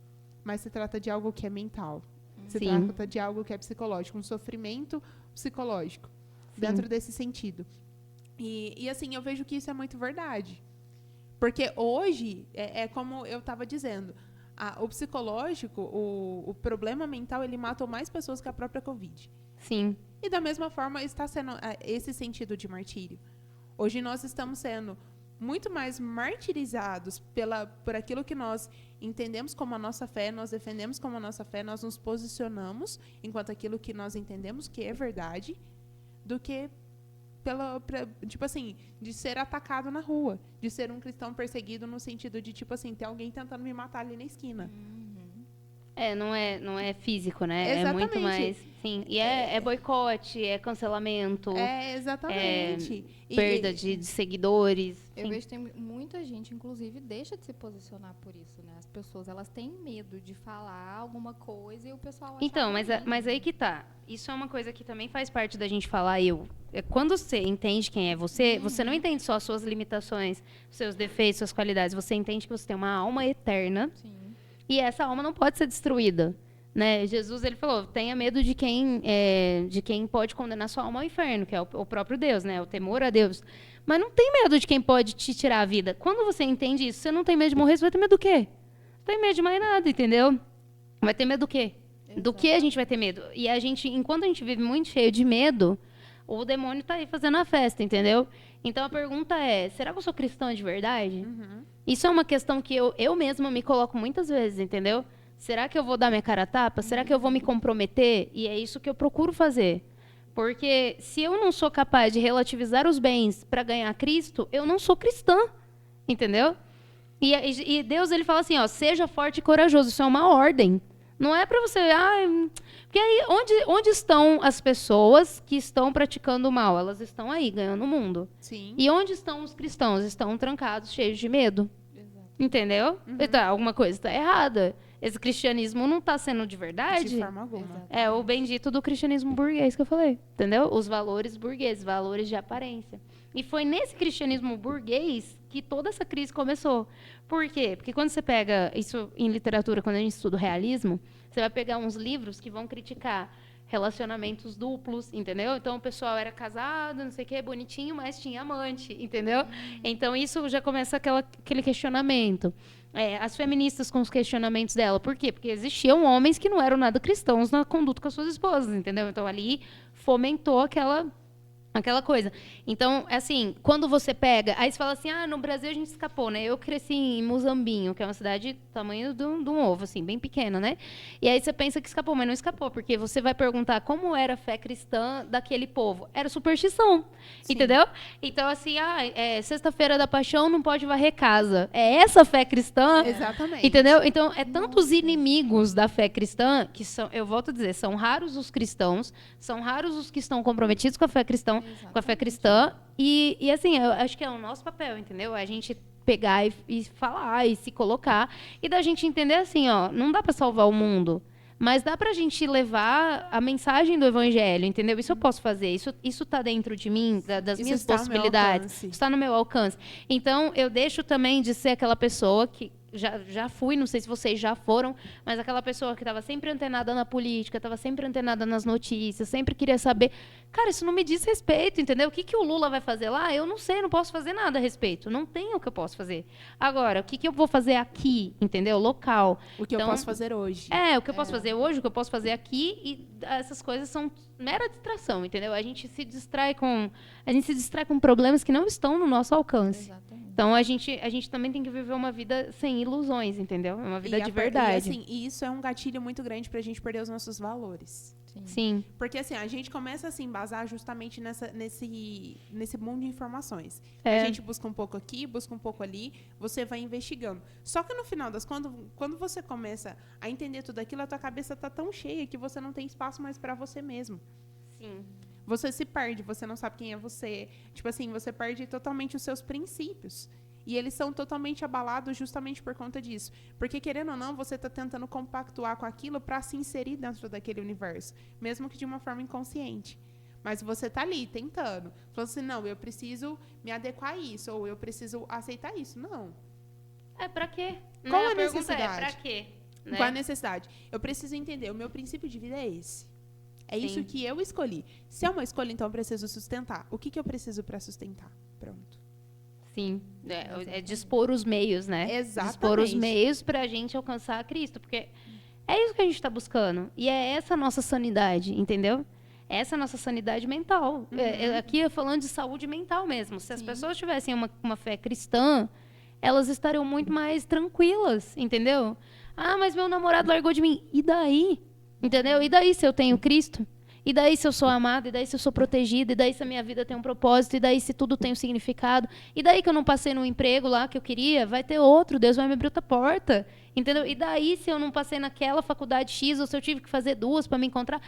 mas se trata de algo que é mental. Se trata de algo que é psicológico, um sofrimento psicológico. Dentro desse sentido. E assim, eu vejo que isso é muito verdade. Porque hoje, como eu estava dizendo, o psicológico, o problema mental, ele mata mais pessoas que a própria Covid. Sim. E da mesma forma, está sendo esse sentido de martírio. Hoje nós estamos sendo muito mais martirizados por aquilo que nós entendemos como a nossa fé, nós defendemos como a nossa fé, nós nos posicionamos enquanto aquilo que nós entendemos que é verdade, do que tipo assim, de ser atacado na rua, de ser um cristão perseguido no sentido de, tipo assim, ter alguém tentando me matar ali na esquina. Não é físico, né? Exatamente. É muito mais, sim. E é boicote, é cancelamento. Exatamente. Perda de seguidores. Eu vejo que tem muita gente, inclusive, deixa de se posicionar por isso, né? As pessoas, elas têm medo de falar alguma coisa e o pessoal acha Então, mas aí que tá. Isso é uma coisa que também faz parte da gente falar eu. Quando você entende quem é você, você não entende só as suas limitações, seus defeitos, suas qualidades. Você entende que você tem uma alma eterna. Sim. E essa alma não pode ser destruída, né? Jesus, ele falou, tenha medo de quem pode condenar sua alma ao inferno, que é o próprio Deus, né? O temor a Deus. Mas não tem medo de quem pode te tirar a vida. Quando você entende isso, você não tem medo de morrer, você vai ter medo do quê? Não tem medo de mais nada, entendeu? Vai ter medo do quê? Exato. Do que a gente vai ter medo? E enquanto a gente vive muito cheio de medo, o demônio está aí fazendo a festa, entendeu? Então a pergunta é, será que eu sou cristã de verdade? Isso é uma questão que eu mesma me coloco muitas vezes, entendeu? Será que eu vou dar minha cara a tapa? Será que eu vou me comprometer? E é isso que eu procuro fazer. Porque se eu não sou capaz de relativizar os bens para ganhar Cristo, eu não sou cristã, entendeu? E Deus, ele fala assim, ó, seja forte e corajoso. Isso é uma ordem. Não é para você... porque aí, onde estão as pessoas que estão praticando o mal? Elas estão aí, ganhando o mundo. Sim. E onde estão os cristãos? Estão trancados, cheios de medo. Exato. Entendeu? Então, alguma coisa está errada. esse cristianismo não está sendo de verdade. De forma alguma. É o bendito do cristianismo burguês que eu falei, entendeu? Os valores burgueses, valores de aparência. E foi nesse cristianismo burguês que toda essa crise começou. Por quê? Porque quando você pega isso em literatura, quando a gente estuda o realismo, você vai pegar uns livros que vão criticar relacionamentos duplos, entendeu? Então, o pessoal era casado, não sei o quê, bonitinho, mas tinha amante, entendeu? Então, isso já começa aquele questionamento. As feministas com os questionamentos dela. Por quê? Porque existiam homens que não eram nada cristãos na conduta com as suas esposas, entendeu? Então, ali fomentou aquela coisa. Então, assim, quando você pega... Aí você fala assim, no Brasil a gente escapou, né? Eu cresci em Muzambinho, que é uma cidade do tamanho de um ovo, assim, bem pequena, né? E aí você pensa que escapou, mas não escapou, porque você vai perguntar como era a fé cristã daquele povo. Era superstição, entendeu? Então, assim, sexta-feira da paixão não pode varrer casa. É essa a fé cristã? Exatamente. Entendeu? Então, tantos inimigos da fé cristã, que são, eu volto a dizer, são raros os cristãos, são raros os que estão comprometidos com a fé cristã, com a fé cristã, e assim, eu acho que é o nosso papel, entendeu? A gente pegar e falar e se colocar, e da gente entender assim, não dá para salvar o mundo, mas dá pra gente levar a mensagem do evangelho, entendeu? Isso eu posso fazer, isso tá dentro de mim, das minhas possibilidades, está no meu alcance. Então, eu deixo também de ser aquela pessoa que já fui, não sei se vocês já foram, mas aquela pessoa que estava sempre antenada na política, estava sempre antenada nas notícias, sempre queria saber. Cara, isso não me diz respeito, entendeu? O que o Lula vai fazer lá? Eu não sei, não posso fazer nada a respeito. Não tem o que eu posso fazer. Agora, o que eu vou fazer aqui, entendeu? Local. O que eu posso fazer hoje. O que eu posso fazer hoje, o que eu posso fazer aqui, e essas coisas são mera distração, entendeu? A gente se distrai com problemas que não estão no nosso alcance. Exatamente. Então, a gente também tem que viver uma vida sem ilusões, entendeu? Uma vida de verdade. E, assim, isso é um gatilho muito grande pra gente perder os nossos valores. Sim. Porque, assim, a gente começa a se embasar justamente nesse mundo de informações. A gente busca um pouco aqui, busca um pouco ali, você vai investigando. Só que, no final das contas, quando você começa a entender tudo aquilo, a tua cabeça tá tão cheia que você não tem espaço mais pra você mesmo. Sim. Você se perde, você não sabe quem é você. Tipo assim, você perde totalmente os seus princípios. E eles são totalmente abalados justamente por conta disso. Porque, querendo ou não, você está tentando compactuar com aquilo para se inserir dentro daquele universo. Mesmo que de uma forma inconsciente. Mas você está ali, tentando. Falando assim, não, eu preciso me adequar a isso. Ou eu preciso aceitar isso. Não. Pra quê? Qual a necessidade? Pra quê? Né? Qual a necessidade? Eu preciso entender, o meu princípio de vida é esse. É isso que eu escolhi. Se é uma escolha, então eu preciso sustentar. O que eu preciso para sustentar? Pronto. Sim. Dispor os meios, né? Exatamente. Dispor os meios para a gente alcançar a Cristo. Porque é isso que a gente está buscando. E é essa a nossa sanidade, entendeu? Essa é a nossa sanidade mental. Aqui eu falando de saúde mental mesmo. Se as pessoas tivessem uma fé cristã, elas estariam muito mais tranquilas, entendeu? Mas meu namorado largou de mim. E daí? Entendeu? E daí se eu tenho Cristo? E daí se eu sou amada? E daí se eu sou protegida? E daí se a minha vida tem um propósito? E daí se tudo tem um significado? E daí que eu não passei no emprego lá que eu queria? Vai ter outro, Deus vai me abrir outra porta. Entendeu? E daí se eu não passei naquela faculdade X, ou se eu tive que fazer 2 para me encontrar?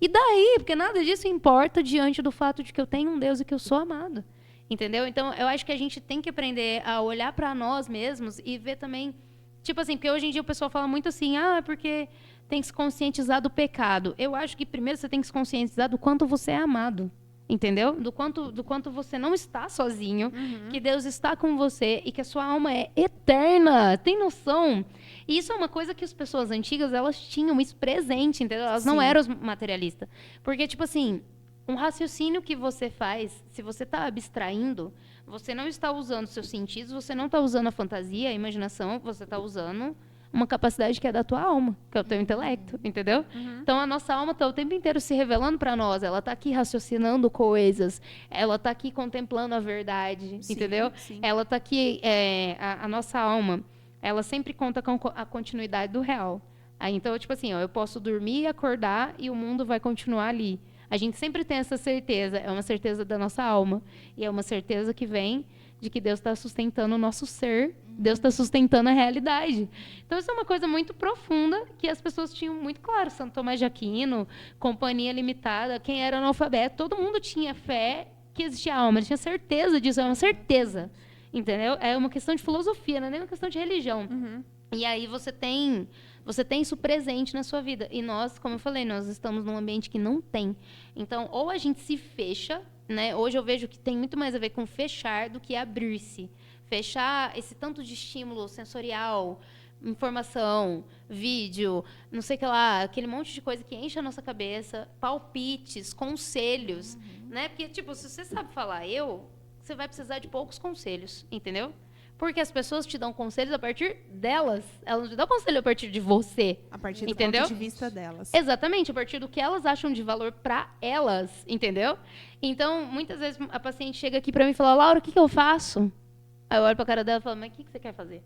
E daí? Porque nada disso importa diante do fato de que eu tenho um Deus e que eu sou amado. Entendeu? Então, eu acho que a gente tem que aprender a olhar para nós mesmos e ver também... Tipo assim, porque hoje em dia o pessoal fala muito assim, porque tem que se conscientizar do pecado. Eu acho que primeiro você tem que se conscientizar do quanto você é amado, entendeu? Do quanto você não está sozinho, que Deus está com você e que a sua alma é eterna. Tem noção? E isso é uma coisa que as pessoas antigas, elas tinham isso presente, entendeu? Elas não eram materialistas. Porque, tipo assim, um raciocínio que você faz, se você está abstraindo, você não está usando seus sentidos, você não está usando a fantasia, a imaginação, você está usando uma capacidade que é da tua alma, que é o teu intelecto, entendeu? Então, a nossa alma está o tempo inteiro se revelando para nós, ela está aqui raciocinando coisas, ela está aqui contemplando a verdade, entendeu? Sim. Ela está aqui, a nossa alma, ela sempre conta com a continuidade do real. Aí, então, tipo assim, eu posso dormir e acordar e o mundo vai continuar ali. A gente sempre tem essa certeza, é uma certeza da nossa alma. E é uma certeza que vem de que Deus está sustentando o nosso ser, Deus está sustentando a realidade. Então, isso é uma coisa muito profunda que as pessoas tinham muito claro. Santo Tomás de Aquino, Companhia Limitada, quem era analfabeto, todo mundo tinha fé que existia alma, ele tinha certeza disso, é uma certeza. Entendeu? É uma questão de filosofia, não é nem uma questão de religião. E aí você tem Você tem isso presente na sua vida. E nós, como eu falei, nós estamos num ambiente que não tem. Então, ou a gente se fecha, né? Hoje eu vejo que tem muito mais a ver com fechar do que abrir-se. Fechar esse tanto de estímulo sensorial, informação, vídeo, não sei o que lá, aquele monte de coisa que enche a nossa cabeça, palpites, conselhos, né? Porque, tipo, se você sabe falar você vai precisar de poucos conselhos, entendeu? Porque as pessoas te dão conselhos a partir delas. Elas não te dão conselho a partir de você. A partir do entendeu? ponto de vista delas. Exatamente, a partir do que elas acham de valor para elas, entendeu? Então, muitas vezes a paciente chega aqui para mim e fala, Laura, o que eu faço? Aí eu olho pra cara dela e falo, mas o que você quer fazer?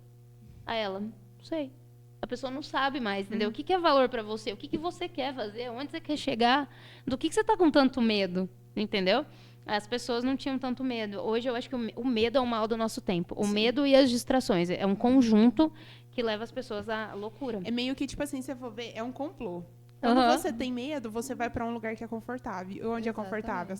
Aí ela, não sei. A pessoa não sabe mais, entendeu? O que é valor para você? O que você quer fazer? Onde você quer chegar? Do que você tá com tanto medo? Entendeu? As pessoas não tinham tanto medo. Hoje eu acho que o medo é o mal do nosso tempo. O medo e as distrações. É um conjunto que leva as pessoas à loucura. É meio que, tipo assim, se você for ver, é um complô. Quando você tem medo, você vai pra um lugar que é confortável. E onde é confortável?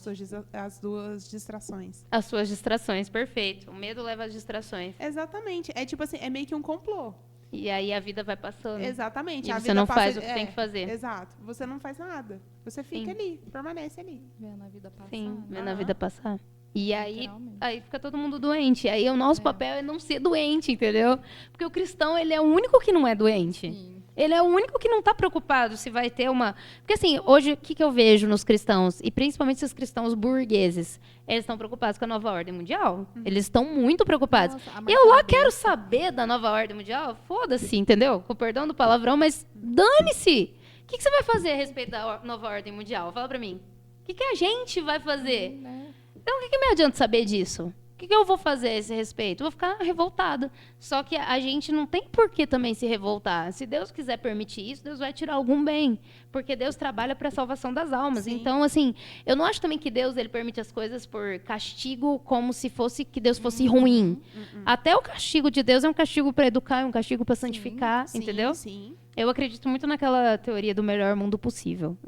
As duas distrações. As suas distrações, perfeito. O medo leva às distrações. Exatamente. É tipo assim, é meio que um complô. E aí a vida vai passando. Exatamente. E a você vida não passa, faz o que tem que fazer. Exato. Você não faz nada. Você fica ali, permanece ali. Vendo a vida passar. Sim, vendo a vida passar. E aí Literalmente. fica todo mundo doente. Aí o nosso papel é não ser doente, entendeu? Porque o cristão, ele é o único que não é doente. Sim. Ele é o único que não está preocupado se vai ter uma... Porque assim, hoje, o que eu vejo nos cristãos, e principalmente esses cristãos burgueses, eles estão preocupados com a nova ordem mundial. Eles estão muito preocupados. Nossa, a Eu lá marca da quero saber da nova ordem mundial? Foda-se, entendeu? Com o perdão do palavrão, mas dane-se! O que você vai fazer a respeito da nova ordem mundial? Fala pra mim. O que a gente vai fazer? né? Então, o que me adianta saber disso? O que eu vou fazer a esse respeito? Eu vou ficar revoltada. Só que a gente não tem por que também se revoltar. Se Deus quiser permitir isso, Deus vai tirar algum bem. Porque Deus trabalha para a salvação das almas. Sim. Então, assim, eu não acho também que Deus ele permite as coisas por castigo, como se fosse que Deus fosse ruim. Até o castigo de Deus é um castigo para educar, é um castigo para santificar, entendeu? Sim. Eu acredito muito naquela teoria do melhor mundo possível.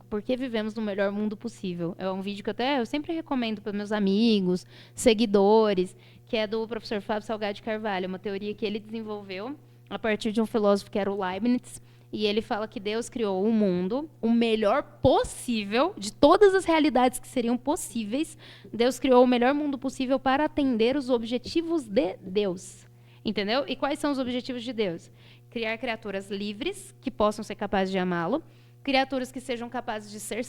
Por que vivemos no melhor mundo possível? É um vídeo que eu sempre recomendo para meus amigos, seguidores, que é do professor Fábio Salgado de Carvalho, uma teoria que ele desenvolveu a partir de um filósofo que era o Leibniz, e ele fala que Deus criou o mundo, o melhor possível, de todas as realidades que seriam possíveis, Deus criou o melhor mundo possível para atender os objetivos de Deus. Entendeu? E quais são os objetivos de Deus? Criar criaturas livres, que possam ser capazes de amá-lo, criaturas que sejam capazes de ser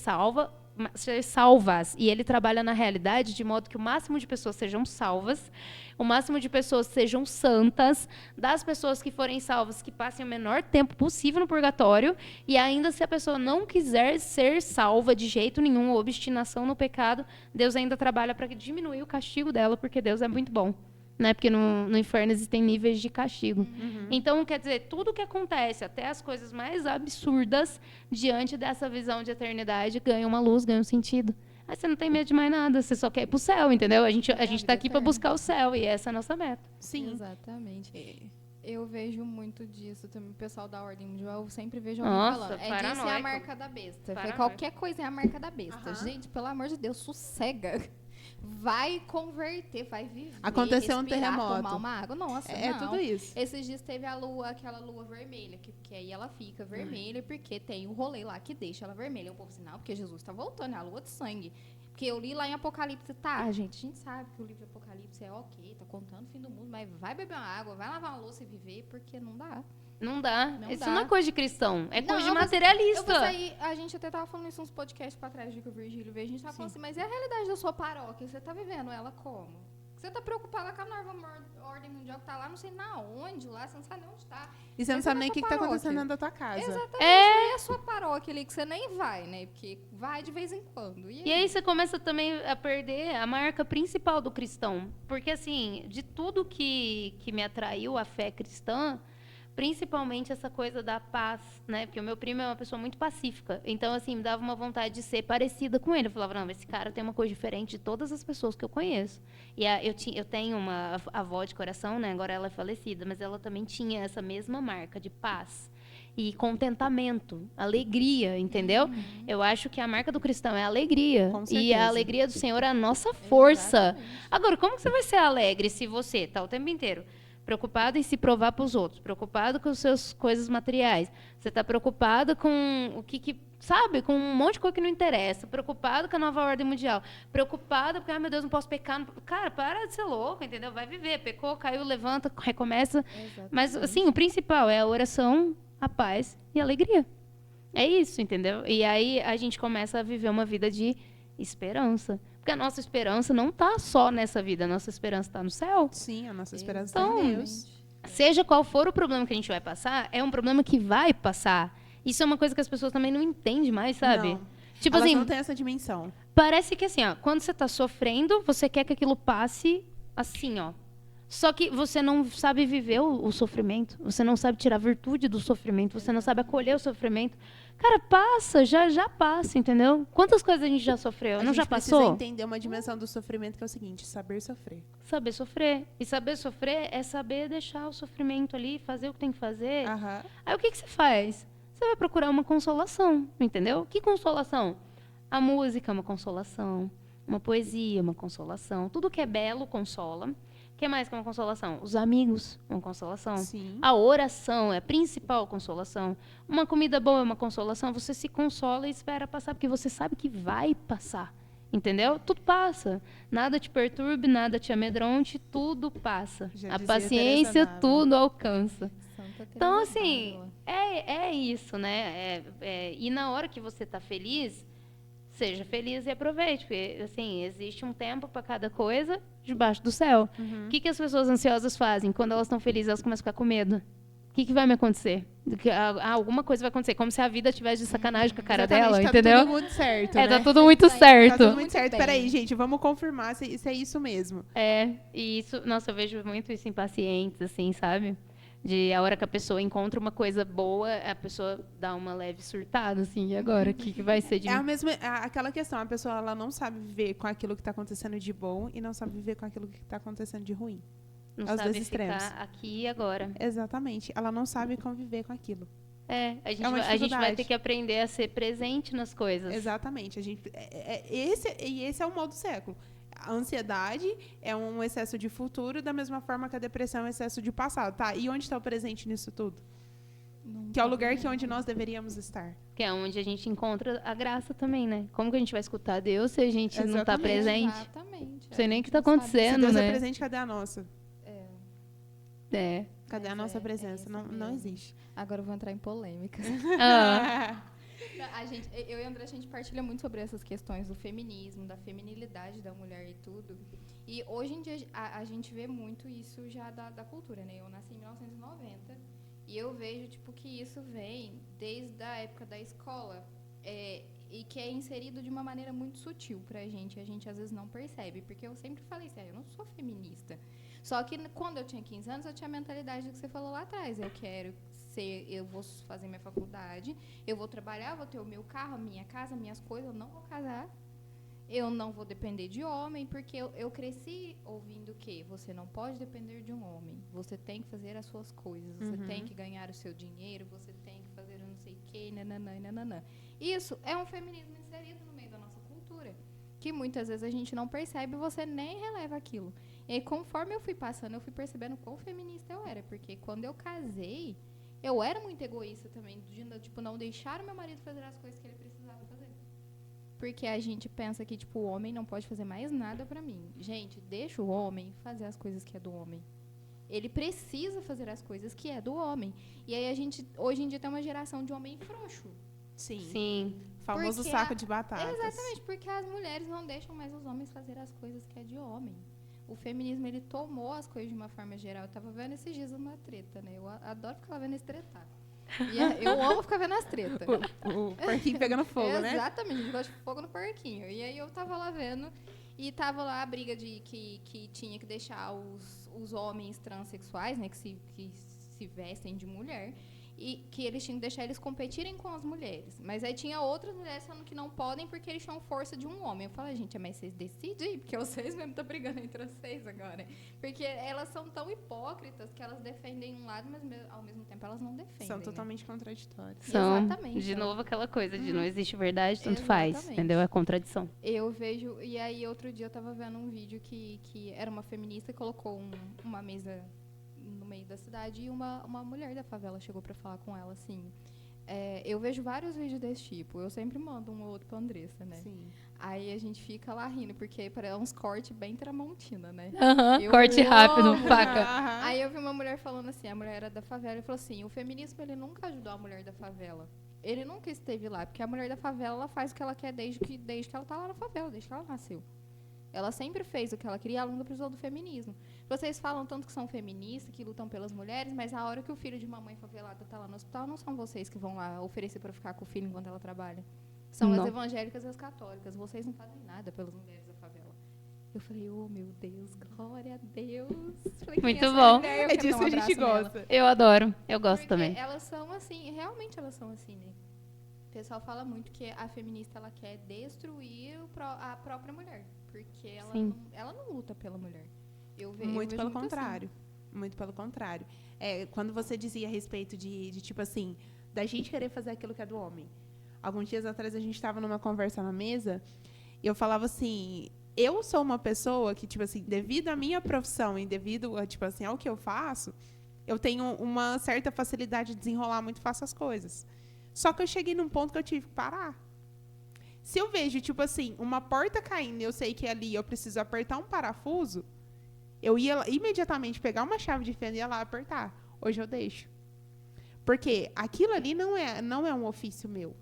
salvas. E ele trabalha na realidade de modo que o máximo de pessoas sejam salvas, o máximo de pessoas sejam santas, das pessoas que forem salvas que passem o menor tempo possível no purgatório, e ainda se a pessoa não quiser ser salva de jeito nenhum, ou obstinação no pecado, Deus ainda trabalha para diminuir o castigo dela, porque Deus é muito bom. Né? Porque no inferno existem níveis de castigo. Então, quer dizer, tudo que acontece, até as coisas mais absurdas, diante dessa visão de eternidade, ganha uma luz, ganha um sentido. Aí você não tem medo de mais nada, você só quer ir pro céu, entendeu? A gente tá aqui para buscar o céu, e essa é a nossa meta. Sim. Exatamente. Eu vejo muito disso também. O pessoal da Ordem Mundial, eu sempre vejo alguém Nossa, falando. Disso é a paranoico. marca da besta. Paranoico. Qualquer coisa é a marca da besta. Gente, pelo amor de Deus, sossega. Vai converter, vai viver. Aconteceu um respirar, terremoto. tomar uma água. Nossa, É não. tudo isso. Esses dias teve aquela lua vermelha, que aí ela fica vermelha porque tem o rolê lá que deixa ela vermelha. O povo sinal, porque Jesus tá voltando, é a lua de sangue. Porque eu li lá em Apocalipse, a gente sabe que o livro de Apocalipse é ok, tá contando o fim do mundo, mas vai beber uma água, vai lavar uma louça e viver, porque não dá. Não dá. Não Isso dá. não é coisa de cristão, é coisa de Eu vou materialista. sair, a gente até tava falando isso uns podcasts pra trás, de que o Virgílio veio, a gente tava falando assim, mas e a realidade da sua paróquia? Você tá vivendo ela como? Você tá preocupada com a nova ordem mundial que tá lá, não sei na onde, lá, você não sabe nem onde tá. E você não Mas sabe é nem na o que sua tá paróquia. acontecendo dentro da tua casa. Exatamente. É a sua paróquia ali, que você nem vai, né? Porque vai de vez em quando. E aí você começa também a perder a marca principal do cristão. Porque, assim, de tudo que me atraiu a fé cristã, principalmente essa coisa da paz, né? Porque o meu primo é uma pessoa muito pacífica. Então, assim, me dava uma vontade de ser parecida com ele. Eu falava, não, esse cara tem uma coisa diferente de todas as pessoas que eu conheço. E eu tenho uma avó de coração, né? Agora ela é falecida, mas ela também tinha essa mesma marca de paz e contentamento, alegria, entendeu? Eu acho que a marca do cristão é a alegria. Com E certeza. a alegria do Senhor é a nossa força. Exatamente. Agora, como que você vai ser alegre se você tá o tempo inteiro preocupado em se provar para os outros, preocupado com as suas coisas materiais. Você está preocupado com o que, sabe, com um monte de coisa que não interessa, preocupado com a nova ordem mundial, preocupado porque, meu Deus, não posso pecar. Cara, para de ser louco, entendeu? Vai viver, pecou, caiu, levanta, recomeça. Exatamente. Mas, assim, o principal é a oração, a paz e a alegria. É isso, entendeu? E aí a gente começa a viver uma vida de esperança. Porque a nossa esperança não está só nessa vida, a nossa esperança está no céu. Sim, a nossa esperança Então, está em Deus. Seja qual for o problema que a gente vai passar, é um problema que vai passar. Isso é uma coisa que as pessoas também não entendem mais, sabe? Não. Tipo Elas assim, não têm essa dimensão. parece que assim, ó, quando você tá sofrendo, você quer que aquilo passe assim, ó. Só que você não sabe viver o sofrimento, você não sabe tirar virtude do sofrimento, você não sabe acolher o sofrimento. Cara, passa, já passa, entendeu? Quantas coisas a gente já sofreu? A Não gente já precisa passou? entender uma dimensão do sofrimento que é o seguinte, saber sofrer. Saber sofrer. E saber sofrer é saber deixar o sofrimento ali, fazer o que tem que fazer. Aham. Aí o que você faz? Você vai procurar uma consolação, entendeu? Que consolação? A música é uma consolação, uma poesia é uma consolação. Tudo que é belo consola. O que mais que é uma consolação? Os amigos, uma consolação. Sim. A oração é a principal consolação. Uma comida boa é uma consolação. Você se consola e espera passar, porque você sabe que vai passar. Entendeu? Tudo passa. Nada te perturbe, nada te amedronte, tudo passa. Já A dizia paciência Teresa Nava. tudo alcança. Santa Teresa Então, de assim, Ávila. é isso, né? E na hora que você está feliz, seja feliz e aproveite. Porque, assim, existe um tempo para cada coisa debaixo do céu. Uhum. O que as pessoas ansiosas fazem? Quando elas estão felizes, elas começam a ficar com medo. O que vai me acontecer? Alguma coisa vai acontecer. Como se a vida tivesse de sacanagem com a cara Exatamente, dela, tá entendeu? tudo muito certo, né? Tá tudo muito certo. Tá tudo muito Muito certo. bem. Peraí, gente, vamos confirmar se é isso mesmo. E isso, nossa, eu vejo muito isso em pacientes, assim, sabe? De a hora que a pessoa encontra uma coisa boa, a pessoa dá uma leve surtada, assim, e agora? O que vai ser de É mim? aquela questão, a pessoa ela não sabe viver com aquilo que está acontecendo de bom e não sabe viver com aquilo que está acontecendo de ruim. Não aos sabe dois extremos. ficar aqui e agora. Exatamente. Ela não sabe conviver com aquilo. A gente, uma a gente vai dificuldade. ter que aprender a ser presente nas coisas. Exatamente. Esse é o mal do século. A ansiedade é um excesso de futuro, da mesma forma que a depressão é um excesso de passado. Tá, e onde está o presente nisso tudo? Que é o lugar onde nós deveríamos estar. Que é onde a gente encontra a graça também, né? Como que a gente vai escutar Deus se a gente não está Exatamente. presente? Exatamente. Não sei nem o que A está gente não sabe. Se acontecendo, Deus é né? presente, cadê a nossa? Cadê Mas a nossa é presença? isso Não mesmo. existe. Agora eu vou entrar em polêmicas. Ah, Eu e a André, a gente partilha muito sobre essas questões do feminismo, da feminilidade da mulher e tudo. E hoje em dia a gente vê muito isso já da cultura, né? Eu nasci em 1990 e eu vejo tipo que isso vem desde a época da escola e que é inserido de uma maneira muito sutil pra gente. A gente às vezes não percebe, porque eu sempre falei assim, eu não sou feminista. Só que quando eu tinha 15 anos, eu tinha a mentalidade que você falou lá atrás. Eu vou fazer minha faculdade, eu vou trabalhar, vou ter o meu carro, a minha casa, minhas coisas, eu não vou casar. Eu não vou depender de homem, porque eu cresci ouvindo que você não pode depender de um homem. Você tem que fazer as suas coisas, você tem que ganhar o seu dinheiro, você tem que fazer não sei o quê, nananã, nananã. Isso é um feminismo inserido no meio da nossa cultura, que muitas vezes a gente não percebe e você nem releva aquilo. E aí, conforme eu fui passando, eu fui percebendo quão feminista eu era, porque quando eu casei, eu era muito egoísta também, de tipo, não deixar o meu marido fazer as coisas que ele precisava fazer. Porque a gente pensa que, tipo, o homem não pode fazer mais nada pra mim. Gente, deixa o homem fazer as coisas que é do homem. Ele precisa fazer as coisas que é do homem. E aí a gente, hoje em dia, tem uma geração de homem frouxo. sim. Famoso Porque saco de batatas. Exatamente, porque as mulheres não deixam mais os homens fazer as coisas que é de homem. O feminismo, ele tomou as coisas de uma forma geral. Eu tava vendo esses dias uma treta, né? Eu adoro ficar vendo esse tretar. Eu amo ficar vendo as tretas. O porquinho pegando fogo, né? Exatamente, eu gosto de fogo no porquinho. E aí eu tava lá vendo, e tava lá a briga de que tinha que deixar os homens transexuais, né, que se vestem de mulher, e que eles tinham que deixar eles competirem com as mulheres. Mas aí tinha outras mulheres falando que não podem porque eles tinham força de um homem. Eu falei, gente, mas vocês decidem? Porque vocês mesmo estão brigando entre vocês agora. Porque elas são tão hipócritas que elas defendem um lado, mas ao mesmo tempo elas não defendem. São né? totalmente contraditórios. São, Exatamente. de novo, aquela coisa de não existe verdade, tanto faz, Exatamente. entendeu? É contradição. Eu vejo, e aí outro dia eu tava vendo um vídeo que era uma feminista e colocou uma mesa meio da cidade e uma mulher da favela chegou pra falar com ela, assim. Eu vejo vários vídeos desse tipo. Eu sempre mando um ou outro pra Andressa, né? Sim. Aí a gente fica lá rindo, porque é uns cortes bem Tramontina, né? Eu Corte rápido, amo. faca. Aham. Aí eu vi uma mulher falando assim, a mulher era da favela, e falou assim, o feminismo, ele nunca ajudou a mulher da favela. Ele nunca esteve lá, porque a mulher da favela, ela faz o que ela quer desde que ela tá lá na favela, desde que ela nasceu. Ela sempre fez o que ela queria, ela nunca precisou do feminismo. Vocês falam tanto que são feministas, que lutam pelas mulheres, mas a hora que o filho de uma mãe favelada tá lá no hospital, não são vocês que vão lá oferecer para ficar com o filho enquanto ela trabalha. São Não. as evangélicas e as católicas. Vocês não fazem nada pelas mulheres da favela. Eu falei, oh, meu Deus, glória a Deus. Falei, Muito quem é essa bom. mulher? Eu É quero disso dar um que a gente abraço nela. gosta. Eu adoro. Eu gosto Porque também. elas são assim, realmente elas são assim, né? O pessoal fala muito que a feminista, ela quer destruir a própria mulher. Porque ela não luta pela mulher. Eu Muito vejo pelo assim. contrário. Muito pelo contrário. Quando você dizia a respeito de, tipo assim, da gente querer fazer aquilo que é do homem. Alguns dias atrás a gente estava numa conversa na mesa e eu falava assim, eu sou uma pessoa que, tipo assim, devido à minha profissão e devido, tipo assim, ao que eu faço, eu tenho uma certa facilidade de desenrolar muito fácil as coisas. Só que eu cheguei num ponto que eu tive que parar. Se eu vejo, tipo assim, uma porta caindo e eu sei que ali eu preciso apertar um parafuso, eu ia imediatamente pegar uma chave de fenda e ia lá apertar. Hoje eu deixo. Porque aquilo ali não é um ofício meu.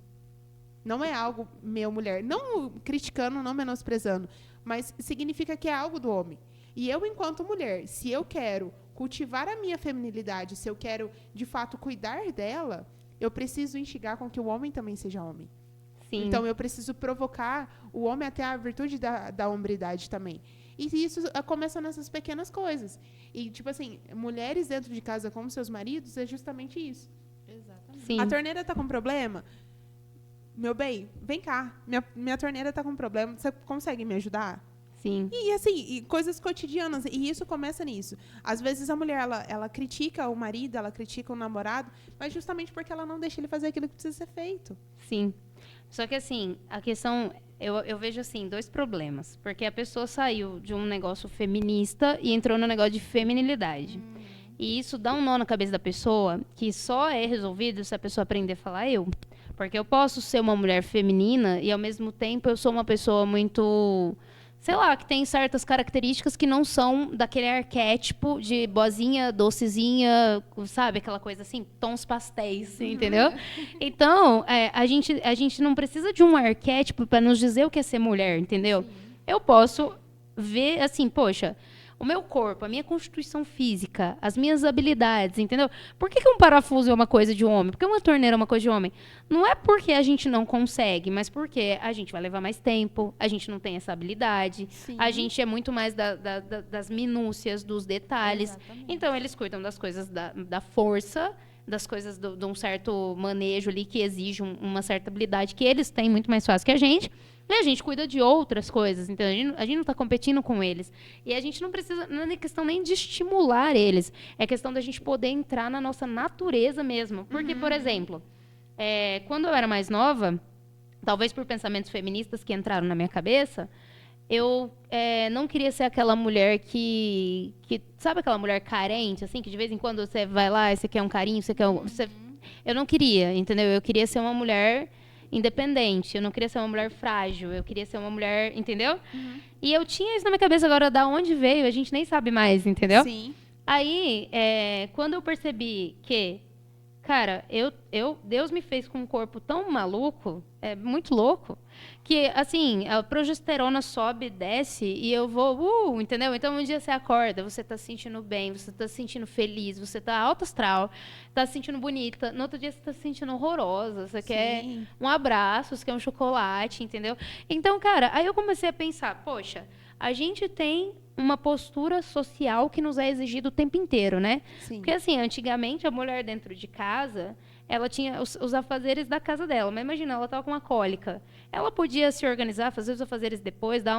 Não é algo meu, mulher. Não criticando, não menosprezando. Mas significa que é algo do homem. E eu, enquanto mulher, se eu quero cultivar a minha feminilidade, se eu quero, de fato, cuidar dela, eu preciso instigar com que o homem também seja homem. Sim. Então, eu preciso provocar o homem até a virtude da hombridade também. E isso começa nessas pequenas coisas. E, tipo assim, mulheres dentro de casa com seus maridos é justamente isso. Exatamente. Sim. A torneira está com problema? Meu bem, vem cá. Minha torneira está com problema. Você consegue me ajudar? Sim. E assim, coisas cotidianas. E isso começa nisso. Às vezes a mulher, ela critica o marido, ela critica o namorado, mas justamente porque ela não deixa ele fazer aquilo que precisa ser feito. Sim. Só que assim, a questão, eu vejo assim, dois problemas. Porque a pessoa saiu de um negócio feminista e entrou no negócio de feminilidade. E isso dá um nó na cabeça da pessoa que só é resolvido se a pessoa aprender a falar eu. Porque eu posso ser uma mulher feminina e, ao mesmo tempo, eu sou uma pessoa muito... sei lá, que tem certas características que não são daquele arquétipo de boazinha, docezinha, sabe? Aquela coisa assim, tons pastéis, entendeu? Então, a gente não precisa de um arquétipo para nos dizer o que é ser mulher, entendeu? Sim. Eu posso ver, assim, poxa, o meu corpo, a minha constituição física, as minhas habilidades, entendeu? Por que um parafuso é uma coisa de homem? Por que uma torneira é uma coisa de homem? Não é porque a gente não consegue, mas porque a gente vai levar mais tempo, a gente não tem essa habilidade, Sim. a gente é muito mais das minúcias, dos detalhes. Exatamente. Então, eles cuidam das coisas da força, das coisas de um certo manejo ali que exige uma certa habilidade que eles têm muito mais fácil que a gente. E a gente cuida de outras coisas, então a gente não está competindo com eles. E a gente não precisa, não é questão nem de estimular eles, é questão da gente poder entrar na nossa natureza mesmo. Porque, por exemplo, quando eu era mais nova, talvez por pensamentos feministas que entraram na minha cabeça, eu não queria ser aquela mulher que sabe aquela mulher carente, assim, que de vez em quando você vai lá e você quer um carinho, eu não queria, entendeu? Eu queria ser uma mulher independente, eu não queria ser uma mulher frágil, eu queria ser uma mulher, entendeu? E eu tinha isso na minha cabeça, agora da onde veio, a gente nem sabe mais, entendeu? Sim. Aí, quando eu percebi que, cara, Deus me fez com um corpo tão maluco, muito louco, que, assim, a progesterona sobe e desce e eu vou, entendeu? Então, um dia você acorda, você tá se sentindo bem, você tá se sentindo feliz, você tá alto astral, tá se sentindo bonita. No outro dia, você tá se sentindo horrorosa, você quer um abraço, você quer um chocolate, entendeu? Então, cara, aí eu comecei a pensar, poxa, a gente tem uma postura social que nos é exigida o tempo inteiro, né? Sim. Porque, assim, antigamente, a mulher dentro de casa, ela tinha os afazeres da casa dela. Mas imagina, ela estava com uma cólica. Ela podia se organizar, fazer os afazeres depois, dar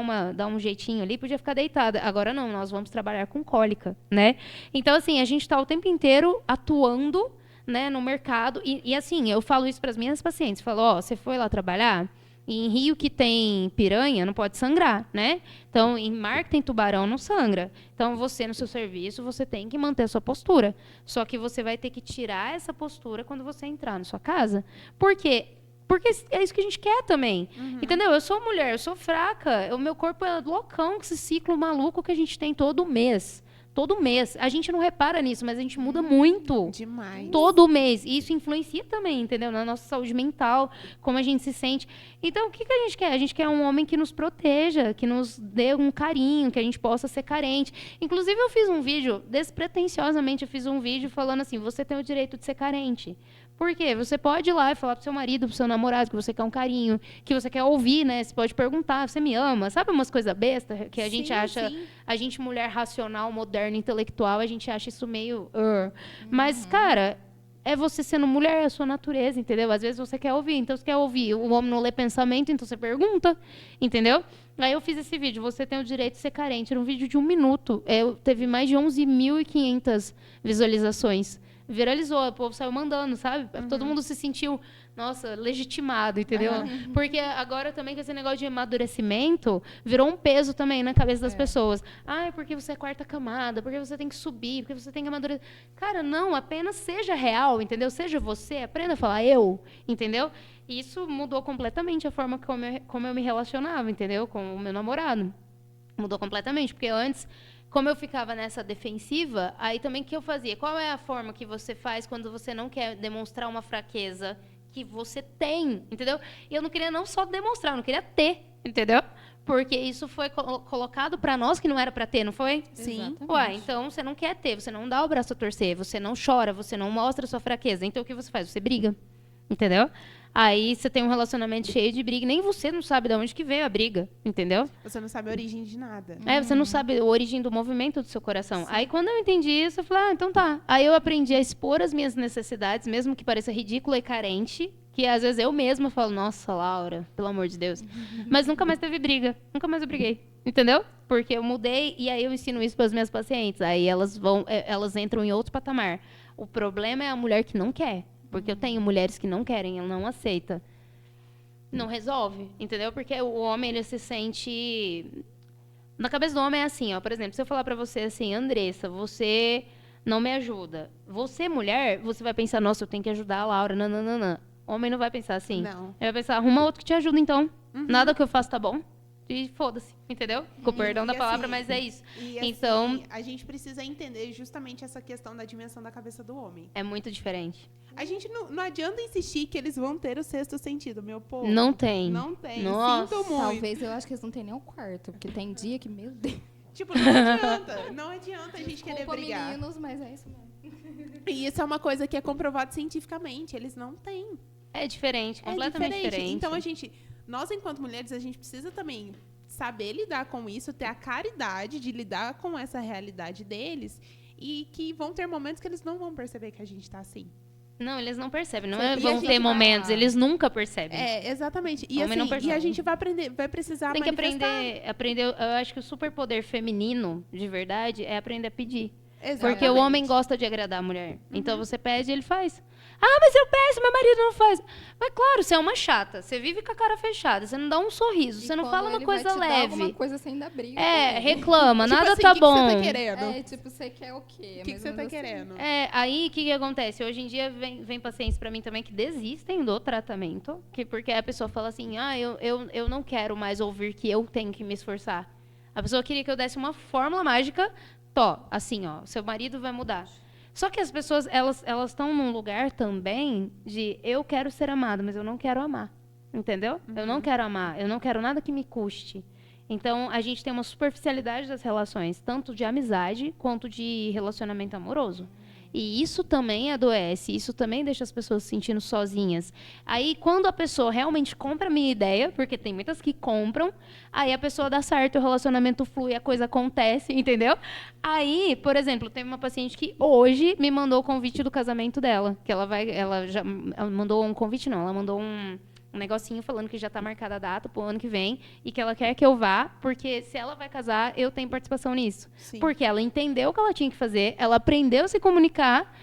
um jeitinho ali, podia ficar deitada. Agora não, nós vamos trabalhar com cólica, né? Então, assim, a gente está o tempo inteiro atuando, né, no mercado. E assim, eu falo isso para as minhas pacientes. Falo, ó, você foi lá trabalhar? em rio que tem piranha, não pode sangrar, né? Então, em mar que tem tubarão, não sangra. Então, você, no seu serviço, você tem que manter a sua postura. Só que você vai ter que tirar essa postura quando você entrar na sua casa. Por quê? Porque é isso que a gente quer também. Entendeu? Eu sou mulher, eu sou fraca. O meu corpo é loucão com esse ciclo maluco que a gente tem todo mês. Todo mês. A gente não repara nisso, mas a gente muda muito. Demais. Todo mês. E isso influencia também, entendeu? Na nossa saúde mental, como a gente se sente. Então, o que a gente quer? A gente quer um homem que nos proteja, que nos dê um carinho, que a gente possa ser carente. Inclusive, eu fiz um vídeo, despretensiosamente, eu fiz um vídeo falando assim, você tem o direito de ser carente. Por quê? Você pode ir lá e falar pro seu marido, pro seu namorado, que você quer um carinho, que você quer ouvir, né? Você pode perguntar, você me ama? Sabe umas coisas bestas que a gente acha, a gente mulher racional, moderna, intelectual, a gente acha isso meio... Mas, cara, é você sendo mulher, é a sua natureza, entendeu? Às vezes você quer ouvir, então você quer ouvir. O homem não lê pensamento, então você pergunta, entendeu? Aí eu fiz esse vídeo, você tem o direito de ser carente. Era um vídeo de 1 minuto. Teve mais de 11.500 visualizações. Viralizou, o povo saiu mandando, sabe? Todo mundo se sentiu, nossa, legitimado, entendeu? Porque agora também com esse negócio de amadurecimento, virou um peso também na cabeça das pessoas. Ah, é porque você é quarta camada, porque você tem que subir, porque você tem que amadurecer. Cara, não, apenas seja real, entendeu? Seja você, aprenda a falar eu, entendeu? E isso mudou completamente a forma como eu me relacionava, entendeu? Com o meu namorado. Mudou completamente, porque antes... Como eu ficava nessa defensiva, aí também o que eu fazia? Qual é a forma que você faz quando você não quer demonstrar uma fraqueza que você tem, entendeu? E eu não queria não só demonstrar, eu não queria ter, entendeu? Porque isso foi colocado para nós que não era para ter, não foi? Sim. Exatamente. Ué, então você não quer ter, você não dá o braço a torcer, você não chora, você não mostra a sua fraqueza. Então o que você faz? Você briga, entendeu? Aí você tem um relacionamento cheio de briga, nem você não sabe de onde que veio a briga, entendeu? Você não sabe a origem de nada. Você não sabe a origem do movimento do seu coração. Sim. Aí, quando eu entendi isso, eu falei, então tá. Aí eu aprendi a expor as minhas necessidades, mesmo que pareça ridícula e carente, que às vezes eu mesma falo, nossa, Laura, pelo amor de Deus. Mas nunca mais teve briga. Nunca mais eu briguei. Entendeu? Porque eu mudei e aí eu ensino isso para as minhas pacientes. Aí elas entram em outro patamar. O problema é a mulher que não quer. Porque eu tenho mulheres que não querem, ela não aceita. Não resolve, entendeu? Porque o homem, ele se sente... Na cabeça do homem é assim, ó. Por exemplo, se eu falar pra você assim, Andressa, você não me ajuda. Você, mulher, você vai pensar, nossa, eu tenho que ajudar a Laura, nananana. Homem não vai pensar assim. Não. Ele vai pensar, arruma outro que te ajuda, então. Nada que eu faço tá bom. E foda-se, entendeu? Com o perdão da palavra, mas é isso. E então, assim, a gente precisa entender justamente essa questão da dimensão da cabeça do homem. é muito diferente. A gente não adianta insistir que eles vão ter o sexto sentido, meu povo. Não tem. Não tem. Nossa. Sinto muito. Talvez eu acho que eles não têm nem o quarto, porque tem dia que, meu Deus. Tipo, não adianta a gente querer Desculpa, brigar. meninos, mas é isso mesmo. E isso é uma coisa que é comprovado cientificamente. Eles não têm. É diferente, completamente diferente. Então, nós, enquanto mulheres, a gente precisa também saber lidar com isso, ter a caridade de lidar com essa realidade deles e que vão ter momentos que eles não vão perceber que a gente tá assim. Não, eles não percebem. Não E a vão gente ter vai- momentos, eles nunca percebem. Exatamente. E, Homem não assim, percebe. a gente vai aprender, vai precisar Tem que manifestar. aprender. Eu acho que o superpoder feminino, de verdade, é aprender a pedir. Porque Exatamente. o homem gosta de agradar a mulher. Então você pede e ele faz. Ah, mas eu peço, meu marido não faz. Mas claro, você é uma chata. Você vive com a cara fechada. Você não dá um sorriso. E Você não quando fala uma ele coisa vai te dar leve. alguma coisa sem dar briga. É, também. reclama, Tipo nada assim, tá o que bom. você tá querendo? É, tipo, você quer o quê? O que você tá querendo? Aí o que acontece? Hoje em dia vem pacientes pra mim também que desistem do tratamento, porque a pessoa fala assim, eu não quero mais ouvir que eu tenho que me esforçar. A pessoa queria que eu desse uma fórmula mágica, assim, ó, seu marido vai mudar. Só que as pessoas, elas estão num lugar também de eu quero ser amado, mas eu não quero amar. Entendeu? Eu não quero amar, eu não quero nada que me custe. Então, a gente tem uma superficialidade das relações, tanto de amizade quanto de relacionamento amoroso. E isso também adoece, isso também deixa as pessoas se sentindo sozinhas. Aí, quando a pessoa realmente compra a minha ideia, porque tem muitas que compram, aí a pessoa dá certo, o relacionamento flui, a coisa acontece, entendeu? Aí, por exemplo, tem uma paciente que hoje me mandou o convite do casamento dela, que ela mandou um convite, não, ela mandou um negocinho falando que já está marcada a data pro ano que vem e que ela quer que eu vá, porque se ela vai casar, eu tenho participação nisso. Sim. Porque ela entendeu o que ela tinha que fazer, ela aprendeu a se comunicar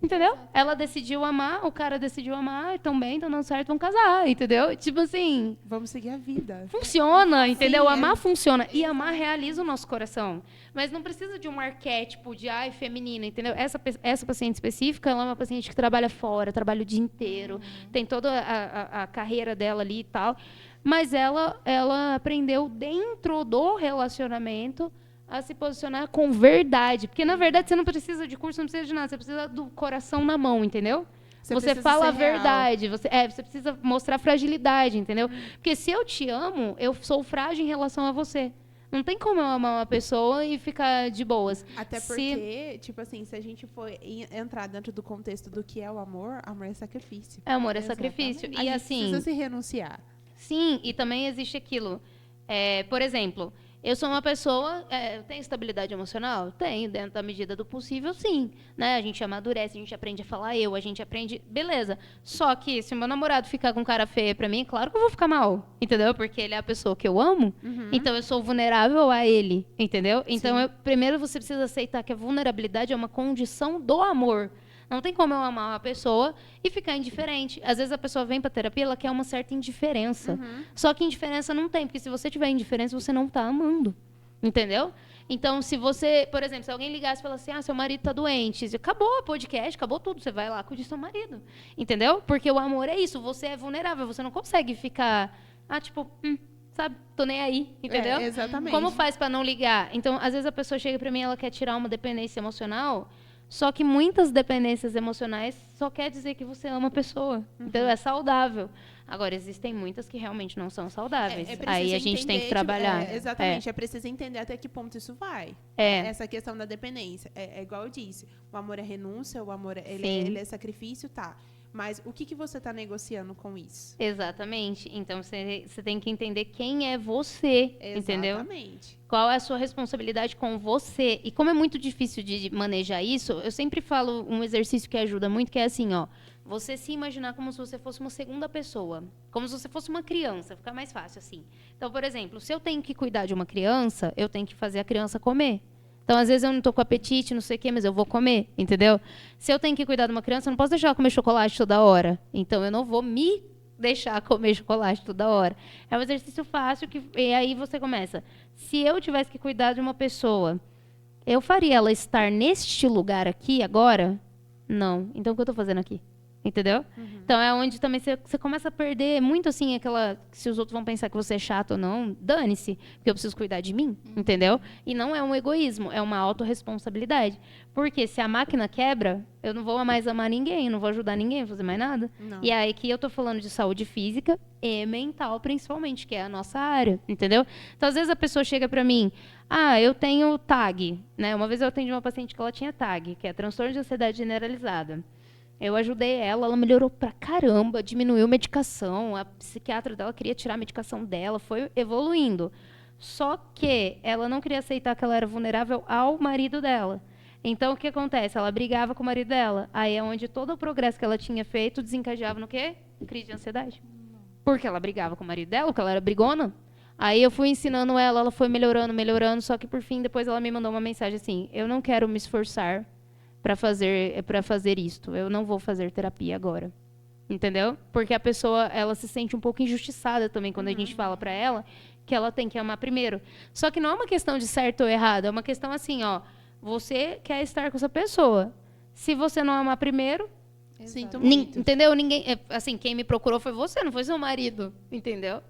Entendeu? Ela decidiu amar, o cara decidiu amar, estão bem, estão dando certo, vão casar, entendeu? Tipo assim, Vamos seguir a vida. funciona, entendeu? Sim, Amar funciona. E amar realiza o nosso coração. Mas não precisa de um arquétipo de ai feminina, entendeu? Essa paciente específica, ela é uma paciente que trabalha fora, trabalha o dia inteiro, tem toda a carreira dela ali e tal. Mas ela aprendeu dentro do relacionamento a se posicionar com verdade. Porque, na verdade, você não precisa de curso, não precisa de nada. Você precisa do coração na mão, entendeu? Você precisa fala a ser real. verdade. Você precisa mostrar fragilidade, entendeu? Porque se eu te amo, eu sou frágil em relação a você. Não tem como eu amar uma pessoa e ficar de boas. Até porque, tipo assim, se a gente for entrar dentro do contexto do que é o amor é sacrifício. Amor é sacrifício. Exatamente. E A gente assim, precisa se renunciar. sim, e também existe aquilo. Por exemplo, eu sou uma pessoa. Eu tenho estabilidade emocional? Tenho, dentro da medida do possível, sim. Né? A gente amadurece, a gente aprende a falar eu, a gente aprende. Beleza. Só que se o meu namorado ficar com cara feia pra mim, claro que eu vou ficar mal. Entendeu? Porque ele é a pessoa que eu amo. Então eu sou vulnerável a ele. Entendeu? Então, primeiro você precisa aceitar que a vulnerabilidade é uma condição do amor. Não tem como eu amar uma pessoa e ficar indiferente. Às vezes a pessoa vem pra terapia, ela quer uma certa indiferença. Só que indiferença não tem, porque se você tiver indiferença, você não tá amando. Entendeu? Então, se você, por exemplo, se alguém ligasse e falasse assim, seu marido tá doente, acabou o podcast, acabou tudo, você vai lá cuidar do seu marido. Entendeu? Porque o amor é isso, você é vulnerável, você não consegue ficar, sabe, tô nem aí, entendeu? Exatamente. Como faz pra não ligar? Então, às vezes a pessoa chega pra mim, ela quer tirar uma dependência emocional. Só que muitas dependências emocionais só quer dizer que você ama a pessoa. Então, é saudável. Agora, existem muitas que realmente não são saudáveis. Aí a gente tem que trabalhar. Exatamente. É preciso entender até que ponto isso vai. É. Essa questão da dependência. É igual eu disse. O amor é renúncia, o amor Sim. ele é sacrifício, tá. Mas o que você está negociando com isso? Exatamente. Então, você tem que entender quem é você, entendeu? Exatamente. Qual é a sua responsabilidade com você. E como é muito difícil de manejar isso, eu sempre falo um exercício que ajuda muito, que é assim, ó. Você se imaginar como se você fosse uma segunda pessoa. Como se você fosse uma criança. Fica mais fácil assim. Então, por exemplo, se eu tenho que cuidar de uma criança, eu tenho que fazer a criança comer. Então, às vezes, eu não estou com apetite, não sei o quê, mas eu vou comer, entendeu? Se eu tenho que cuidar de uma criança, eu não posso deixar ela comer chocolate toda hora. Então, eu não vou me deixar comer chocolate toda hora. É um exercício fácil, e aí você começa. Se eu tivesse que cuidar de uma pessoa, eu faria ela estar neste lugar aqui agora? Não. Então, o que eu estou fazendo aqui? Entendeu? Então, é onde também você começa a perder muito, assim, se os outros vão pensar que você é chato ou não, dane-se, porque eu preciso cuidar de mim, entendeu? E não é um egoísmo, é uma autorresponsabilidade. Porque se a máquina quebra, eu não vou mais amar ninguém, não vou ajudar ninguém a fazer mais nada. Não. E aí que eu tô falando de saúde física e mental, principalmente, que é a nossa área, entendeu? Então, às vezes a pessoa chega pra mim, eu tenho TAG, né? Uma vez eu atendi uma paciente que ela tinha TAG, que é transtorno de ansiedade generalizada. Eu ajudei ela melhorou pra caramba, diminuiu medicação, a psiquiatra dela queria tirar a medicação dela, foi evoluindo. Só que ela não queria aceitar que ela era vulnerável ao marido dela. Então, o que acontece? Ela brigava com o marido dela. Aí é onde todo o progresso que ela tinha feito desencadeava no quê? Crise de ansiedade. Porque ela brigava com o marido dela, porque ela era brigona. Aí eu fui ensinando ela foi melhorando, só que por fim, depois ela me mandou uma mensagem assim, eu não quero me esforçar para fazer isto. Eu não vou fazer terapia agora. Entendeu? Porque a pessoa, ela se sente um pouco injustiçada também quando a gente fala para ela que ela tem que amar primeiro. Só que não é uma questão de certo ou errado, é uma questão assim, ó, você quer estar com essa pessoa. Se você não amar primeiro, Sinto muito. entendeu? Ninguém, assim, quem me procurou foi você, não foi seu marido, entendeu?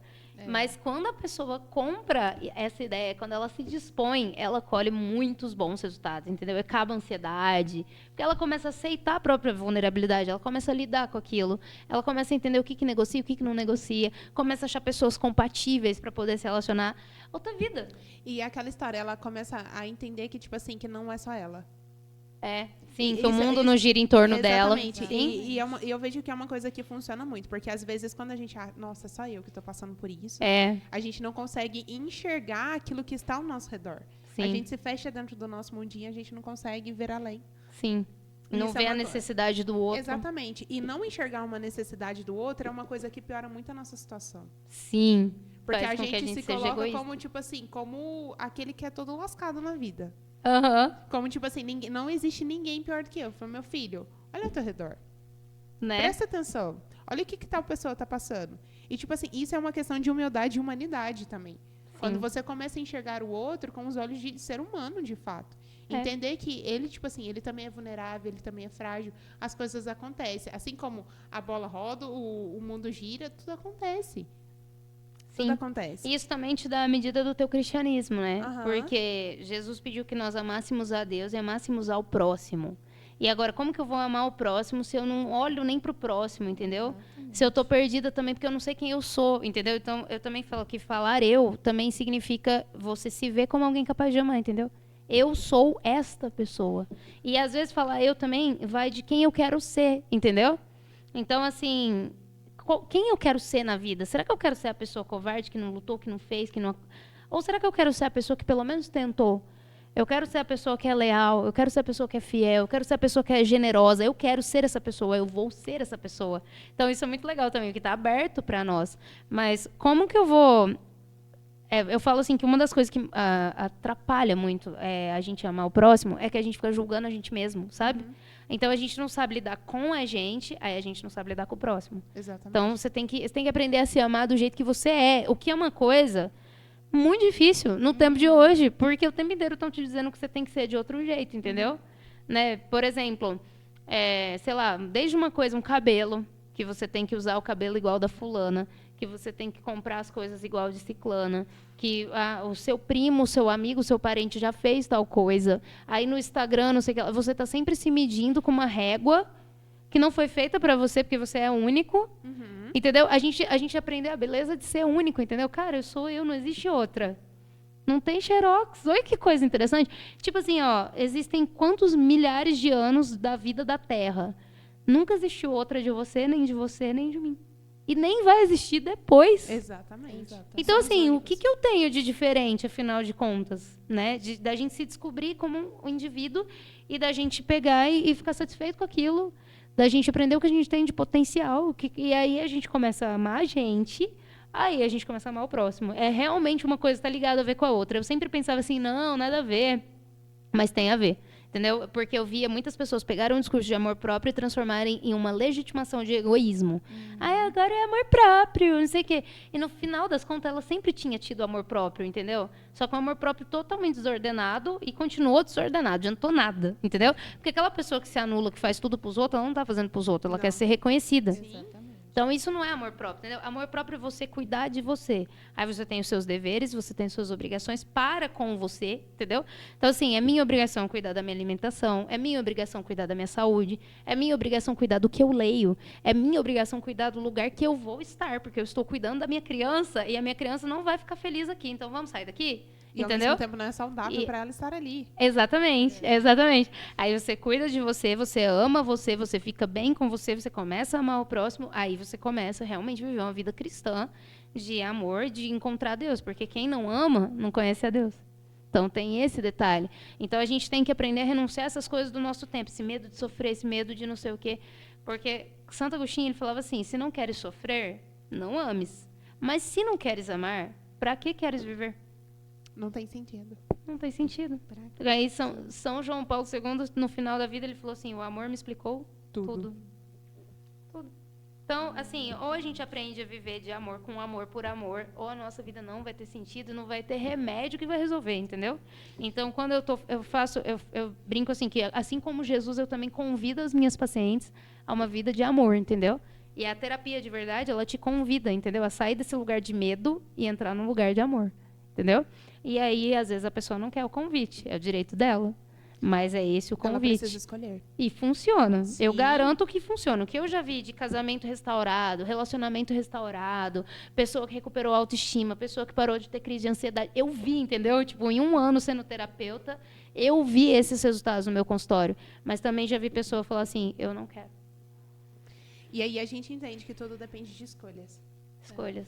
Mas quando a pessoa compra essa ideia, quando ela se dispõe, ela colhe muitos bons resultados, entendeu? Acaba a ansiedade, porque ela começa a aceitar a própria vulnerabilidade, ela começa a lidar com aquilo, ela começa a entender o que negocia, o que não negocia, começa a achar pessoas compatíveis para poder se relacionar. Outra vida. E aquela história, ela começa a entender que, tipo assim, que não é só ela. Sim, que o mundo não gira em torno dela. Exatamente. E eu vejo que é uma coisa que funciona muito, porque às vezes quando a gente nossa, só eu que estou passando por isso, a gente não consegue enxergar aquilo que está ao nosso redor. Sim. A gente se fecha dentro do nosso mundinho, a gente não consegue ver além. Sim. Não Isso vê a necessidade do outro. Exatamente. E não enxergar uma necessidade do outro é uma coisa que piora muito a nossa situação. Sim. Porque Faz a com que gente se seja coloca egoísta. como, tipo assim, como aquele que é todo lascado na vida. Aham. Como, tipo assim, não existe ninguém pior do que eu. Foi meu filho. Olha ao teu redor. Né? Presta atenção. Olha o que tal pessoa tá passando. E, tipo assim, isso é uma questão de humildade e humanidade também. Quando você começa a enxergar o outro com os olhos de ser humano, de fato. Entender que ele, tipo assim, ele também é vulnerável, ele também é frágil. As coisas acontecem. Assim como a bola roda, o mundo gira, tudo acontece. Sim. Tudo acontece. Isso também te dá a medida do teu cristianismo, né? Aham. Porque Jesus pediu que nós amássemos a Deus e amássemos ao próximo. E agora, como que eu vou amar o próximo se eu não olho nem pro próximo, entendeu? Se eu tô perdida também, porque eu não sei quem eu sou, entendeu? Então, eu também falo que falar eu também significa você se ver como alguém capaz de amar, entendeu? Eu sou esta pessoa. E, às vezes, falar eu também vai de quem eu quero ser, entendeu? Então, assim, quem eu quero ser na vida? Será que eu quero ser a pessoa covarde que não lutou, que não fez, que não... Ou será que eu quero ser a pessoa que pelo menos tentou? Eu quero ser a pessoa que é leal, eu quero ser a pessoa que é fiel, eu quero ser a pessoa que é generosa, eu quero ser essa pessoa, eu vou ser essa pessoa. Então, isso é muito legal também, que está aberto para nós. Mas como que eu vou... eu falo assim que uma das coisas que atrapalha muito a gente amar o próximo é que a gente fica julgando a gente mesmo, sabe? Então, a gente não sabe lidar com a gente, aí a gente não sabe lidar com o próximo. Exatamente. Então, você tem que aprender a se amar do jeito que você é. O que é uma coisa... muito difícil no tempo de hoje, porque o tempo inteiro estão te dizendo que você tem que ser de outro jeito, entendeu? Né? Por exemplo, sei lá, desde uma coisa, um cabelo, que você tem que usar o cabelo igual da fulana, que você tem que comprar as coisas igual de ciclana, que o seu primo, o seu amigo, o seu parente já fez tal coisa. Aí no Instagram, não sei o que, você está sempre se medindo com uma régua que não foi feita para você, porque você é único. Entendeu? A gente aprendeu a beleza de ser único, entendeu? Cara, eu sou eu, não existe outra. Não tem xerox. Olha que coisa interessante. Tipo assim, ó, existem quantos milhares de anos da vida da Terra? Nunca existiu outra de você, nem de mim. E nem vai existir depois. Exatamente. Então, assim, o que eu tenho de diferente, afinal de contas? Né? Da gente se descobrir como um indivíduo e da gente pegar e ficar satisfeito com aquilo. Da gente aprender o que a gente tem de potencial. E aí a gente começa a amar a gente, aí a gente começa a amar o próximo. É realmente uma coisa que está ligada a ver com a outra. Eu sempre pensava assim, não, nada a ver. Mas tem a ver. Entendeu? Porque eu via muitas pessoas pegarem um discurso de amor próprio e transformarem em uma legitimação de egoísmo. Agora é amor próprio, não sei o quê. E no final das contas, ela sempre tinha tido amor próprio, entendeu? Só que um amor próprio totalmente desordenado e continuou desordenado, adiantou nada, entendeu? Porque aquela pessoa que se anula, que faz tudo pros outros, ela não tá fazendo pros outros, ela quer ser reconhecida. Sim. Então, isso não é amor próprio, entendeu? Amor próprio é você cuidar de você. Aí você tem os seus deveres, você tem as suas obrigações para com você, entendeu? Então, assim, é minha obrigação cuidar da minha alimentação, é minha obrigação cuidar da minha saúde, é minha obrigação cuidar do que eu leio, é minha obrigação cuidar do lugar que eu vou estar, porque eu estou cuidando da minha criança e a minha criança não vai ficar feliz aqui. Então, vamos sair daqui? E Entendeu? ao mesmo tempo não é saudável para ela estar ali. Exatamente, exatamente. Aí você cuida de você, você ama você, você fica bem com você, você começa a amar o próximo, aí você começa realmente a viver uma vida cristã de amor, de encontrar Deus, porque quem não ama não conhece a Deus. Então tem esse detalhe. Então a gente tem que aprender a renunciar a essas coisas do nosso tempo, esse medo de sofrer, esse medo de não sei o quê, porque Santo Agostinho ele falava assim: se não queres sofrer, não ames. Mas se não queres amar, para que queres viver? Não tem sentido. Não tem sentido. Aí São João Paulo II, no final da vida, ele falou assim: o amor me explicou tudo. Então, assim, ou a gente aprende a viver de amor com amor por amor, ou a nossa vida não vai ter sentido, não vai ter remédio que vai resolver, entendeu? Então, quando eu brinco assim, que assim como Jesus, eu também convido as minhas pacientes a uma vida de amor, entendeu? E a terapia de verdade, ela te convida, entendeu? A sair desse lugar de medo e entrar num lugar de amor, entendeu? E aí, às vezes, a pessoa não quer o convite. É o direito dela. Mas é esse o convite. Ela precisa escolher. E funciona. Sim. Eu garanto que funciona. O que eu já vi de casamento restaurado, relacionamento restaurado, pessoa que recuperou a autoestima, pessoa que parou de ter crise de ansiedade. Eu vi, entendeu? Tipo, em 1 ano sendo terapeuta, eu vi esses resultados no meu consultório. Mas também já vi pessoa falar assim: eu não quero. E aí a gente entende que tudo depende de escolhas. Escolhas.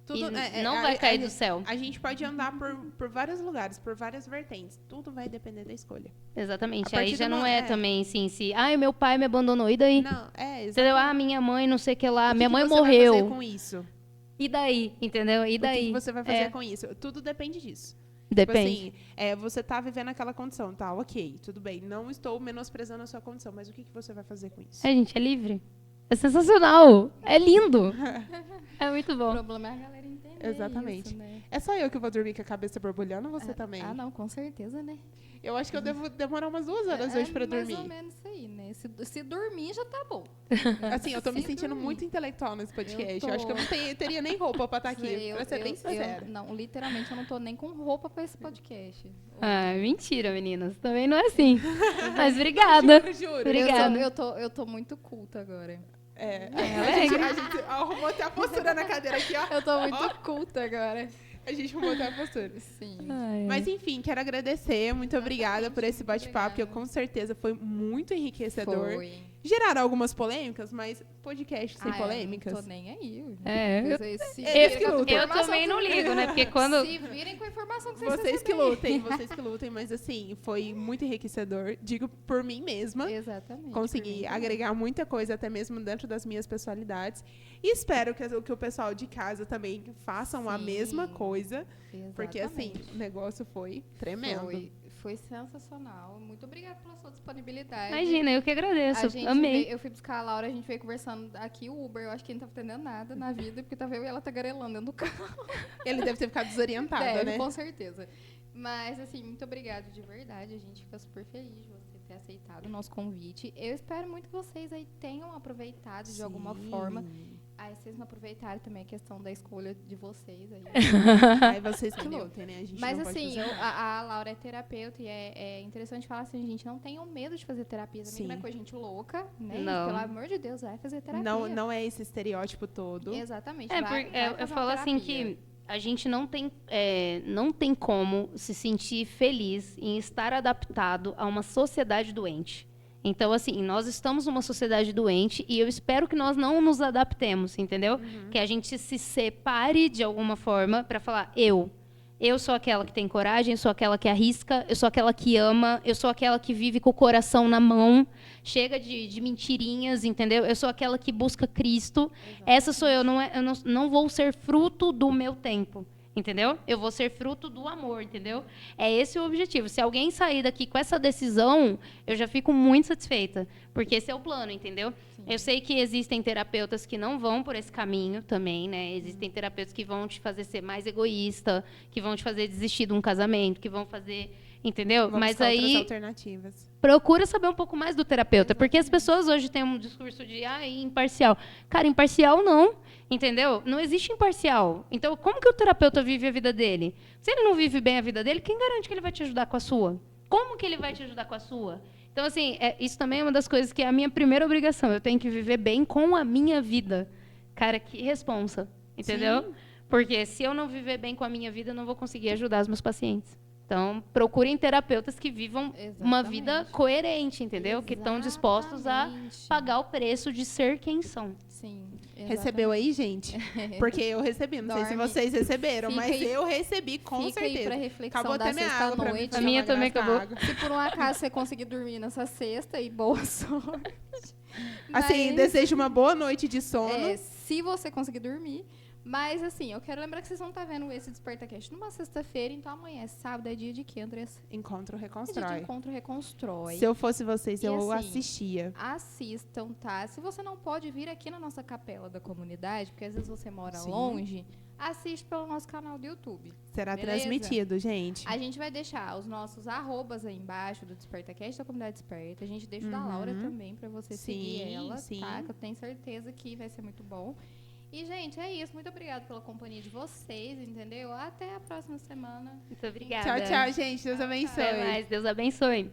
Tudo, não vai cair do céu. A gente pode andar por vários lugares, por várias vertentes. Tudo vai depender da escolha. Exatamente. A Aí partir já do não mo- é também assim, se... Ai, meu pai me abandonou. E daí? Não, Entendeu? Ah, minha mãe não sei o que lá. O que Minha que mãe você morreu. vai fazer com isso? E daí? Entendeu? E daí? O que você vai fazer com isso? Tudo depende disso. Depende. Tipo assim, você tá vivendo aquela condição, tá, ok, tudo bem. Não estou menosprezando a sua condição, mas o que você vai fazer com isso? Gente, é livre. É sensacional. É lindo. É muito O bom. problema é a galera entender Exatamente. isso, né? É só eu que vou dormir com a cabeça borbulhando ou você também? Ah, não, com certeza, né? Eu acho que eu devo demorar umas 2 horas hoje pra dormir. Mais ou menos isso aí, né? Se dormir, já tá bom. Assim, eu tô me Se sentindo dormir. muito intelectual nesse podcast. Eu Eu acho que eu não teria nem roupa pra estar aqui, Eu- pra ser bem eu- sincera. Não, literalmente, eu não tô nem com roupa pra esse podcast. Ah, mentira, meninas. Também não é assim. Mas obrigada. Juro. Obrigada. Eu tô muito culta agora. A gente arrumou até a postura na cadeira aqui, ó. Eu tô muito culta agora. A gente arrumou até a postura. Sim. Mas enfim, quero agradecer. Muito obrigada por esse muito bate-papo, que obrigada. com certeza foi muito enriquecedor. Foi. Geraram algumas polêmicas, mas podcast sem Eu polêmicas. não tô nem aí. É, Vocês se Eles virem que com a lutam. Eu informação também não que- ligo, né? Porque quando. Se virem com a informação que vocês Vocês que lutem, mas assim, foi muito enriquecedor. Digo por mim mesma. Exatamente. Consegui por mim. agregar muita coisa, até mesmo dentro das minhas personalidades. E espero que o pessoal de casa também façam a Sim. mesma coisa. Porque, assim, Exatamente. o negócio foi tremendo. Foi sensacional. Muito obrigada pela sua disponibilidade. Imagina, eu que agradeço. A gente Amei. eu fui buscar a Laura, a gente veio conversando aqui, o Uber, eu acho que ele não tá entendendo nada na vida, porque tava eu e ela tagarelando dentro do carro. Ele deve ter ficado desorientado, Deve, né? com certeza. Mas, assim, muito obrigada de verdade. A gente fica super feliz de você ter aceitado o nosso convite. Eu espero muito que vocês aí tenham aproveitado de alguma Sim. forma. Aí vocês não aproveitaram também a questão da escolha de vocês aí. Aí vocês que Entendeu? lutem, né? A gente Mas não pode assim, fazer nada. a Laura é terapeuta e é interessante falar assim, gente, não tenham medo de fazer terapia. Também Sim. não é coisa de gente louca, né? Não. Pelo amor de Deus, vai fazer terapia. Não é esse estereótipo todo. Exatamente. É, vai porque fazer eu uma falo assim terapia. que a gente não tem como se sentir feliz em estar adaptado a uma sociedade doente. Então, assim, nós estamos numa sociedade doente e eu espero que nós não nos adaptemos, entendeu? Que a gente se separe de alguma forma para falar, eu sou aquela que tem coragem, eu sou aquela que arrisca, eu sou aquela que ama, eu sou aquela que vive com o coração na mão, chega de mentirinhas, entendeu? Eu sou aquela que busca Cristo. Essa sou eu, não vou ser fruto do meu tempo, entendeu? Eu vou ser fruto do amor, entendeu? É esse o objetivo. Se alguém sair daqui com essa decisão, eu já fico muito satisfeita, porque esse é o plano, entendeu? Eu sei que existem terapeutas que não vão por esse caminho também, né? Existem terapeutas que vão te fazer ser mais egoísta, que vão te fazer desistir de um casamento, que vão fazer, entendeu? Vamos Mas buscar outras aí alternativas. procura saber um pouco mais do terapeuta, porque as pessoas hoje têm um discurso de imparcial. Cara, imparcial não, entendeu? Não existe imparcial. Então, como que o terapeuta vive a vida dele? Se ele não vive bem a vida dele, quem garante que ele vai te ajudar com a sua? Como que ele vai te ajudar com a sua? Então, assim, isso também é uma das coisas que é a minha primeira obrigação. Eu tenho que viver bem com a minha vida. Cara, que responsa, entendeu? Sim. Porque se eu não viver bem com a minha vida, eu não vou conseguir ajudar os meus pacientes. Então, procurem terapeutas que vivam uma vida Exatamente. coerente, entendeu? Que estão dispostos a Exatamente. pagar o preço de ser quem são. Sim. Recebeu aí, gente? Porque eu recebi. Não sei se Dorme. vocês receberam, Fica mas aí- eu recebi, com Fica aí certeza. pra reflexão Acabou da até minha água pra mim. sexta-noite. A minha também acabou. Água. Se por um acaso você conseguir dormir nessa sexta, e boa sorte. Assim, Mas, desejo uma boa noite de sono. se você conseguir dormir. Mas, assim, eu quero lembrar que vocês vão estar vendo esse DespertaCast numa sexta-feira, então amanhã é sábado, é dia de quê, Andressa? Encontro É dia de reconstrói. Encontro Reconstrói. Se eu fosse vocês, E eu assim, assistia. Assistam, tá? Se você não pode vir aqui na nossa capela da comunidade, porque às vezes você mora Sim. longe, assiste pelo nosso canal do YouTube. Será beleza? transmitido, gente. A gente vai deixar os nossos arrobas aí embaixo do DespertaCast da Comunidade Desperta. A gente deixa o da Laura também pra você seguir Sim, ela, sim. tá? Que eu tenho certeza que vai ser muito bom. E, gente, é isso. Muito obrigada pela companhia de vocês, entendeu? Até a próxima semana. Muito obrigada. Tchau, tchau, gente. Deus abençoe. Até mais. Deus abençoe.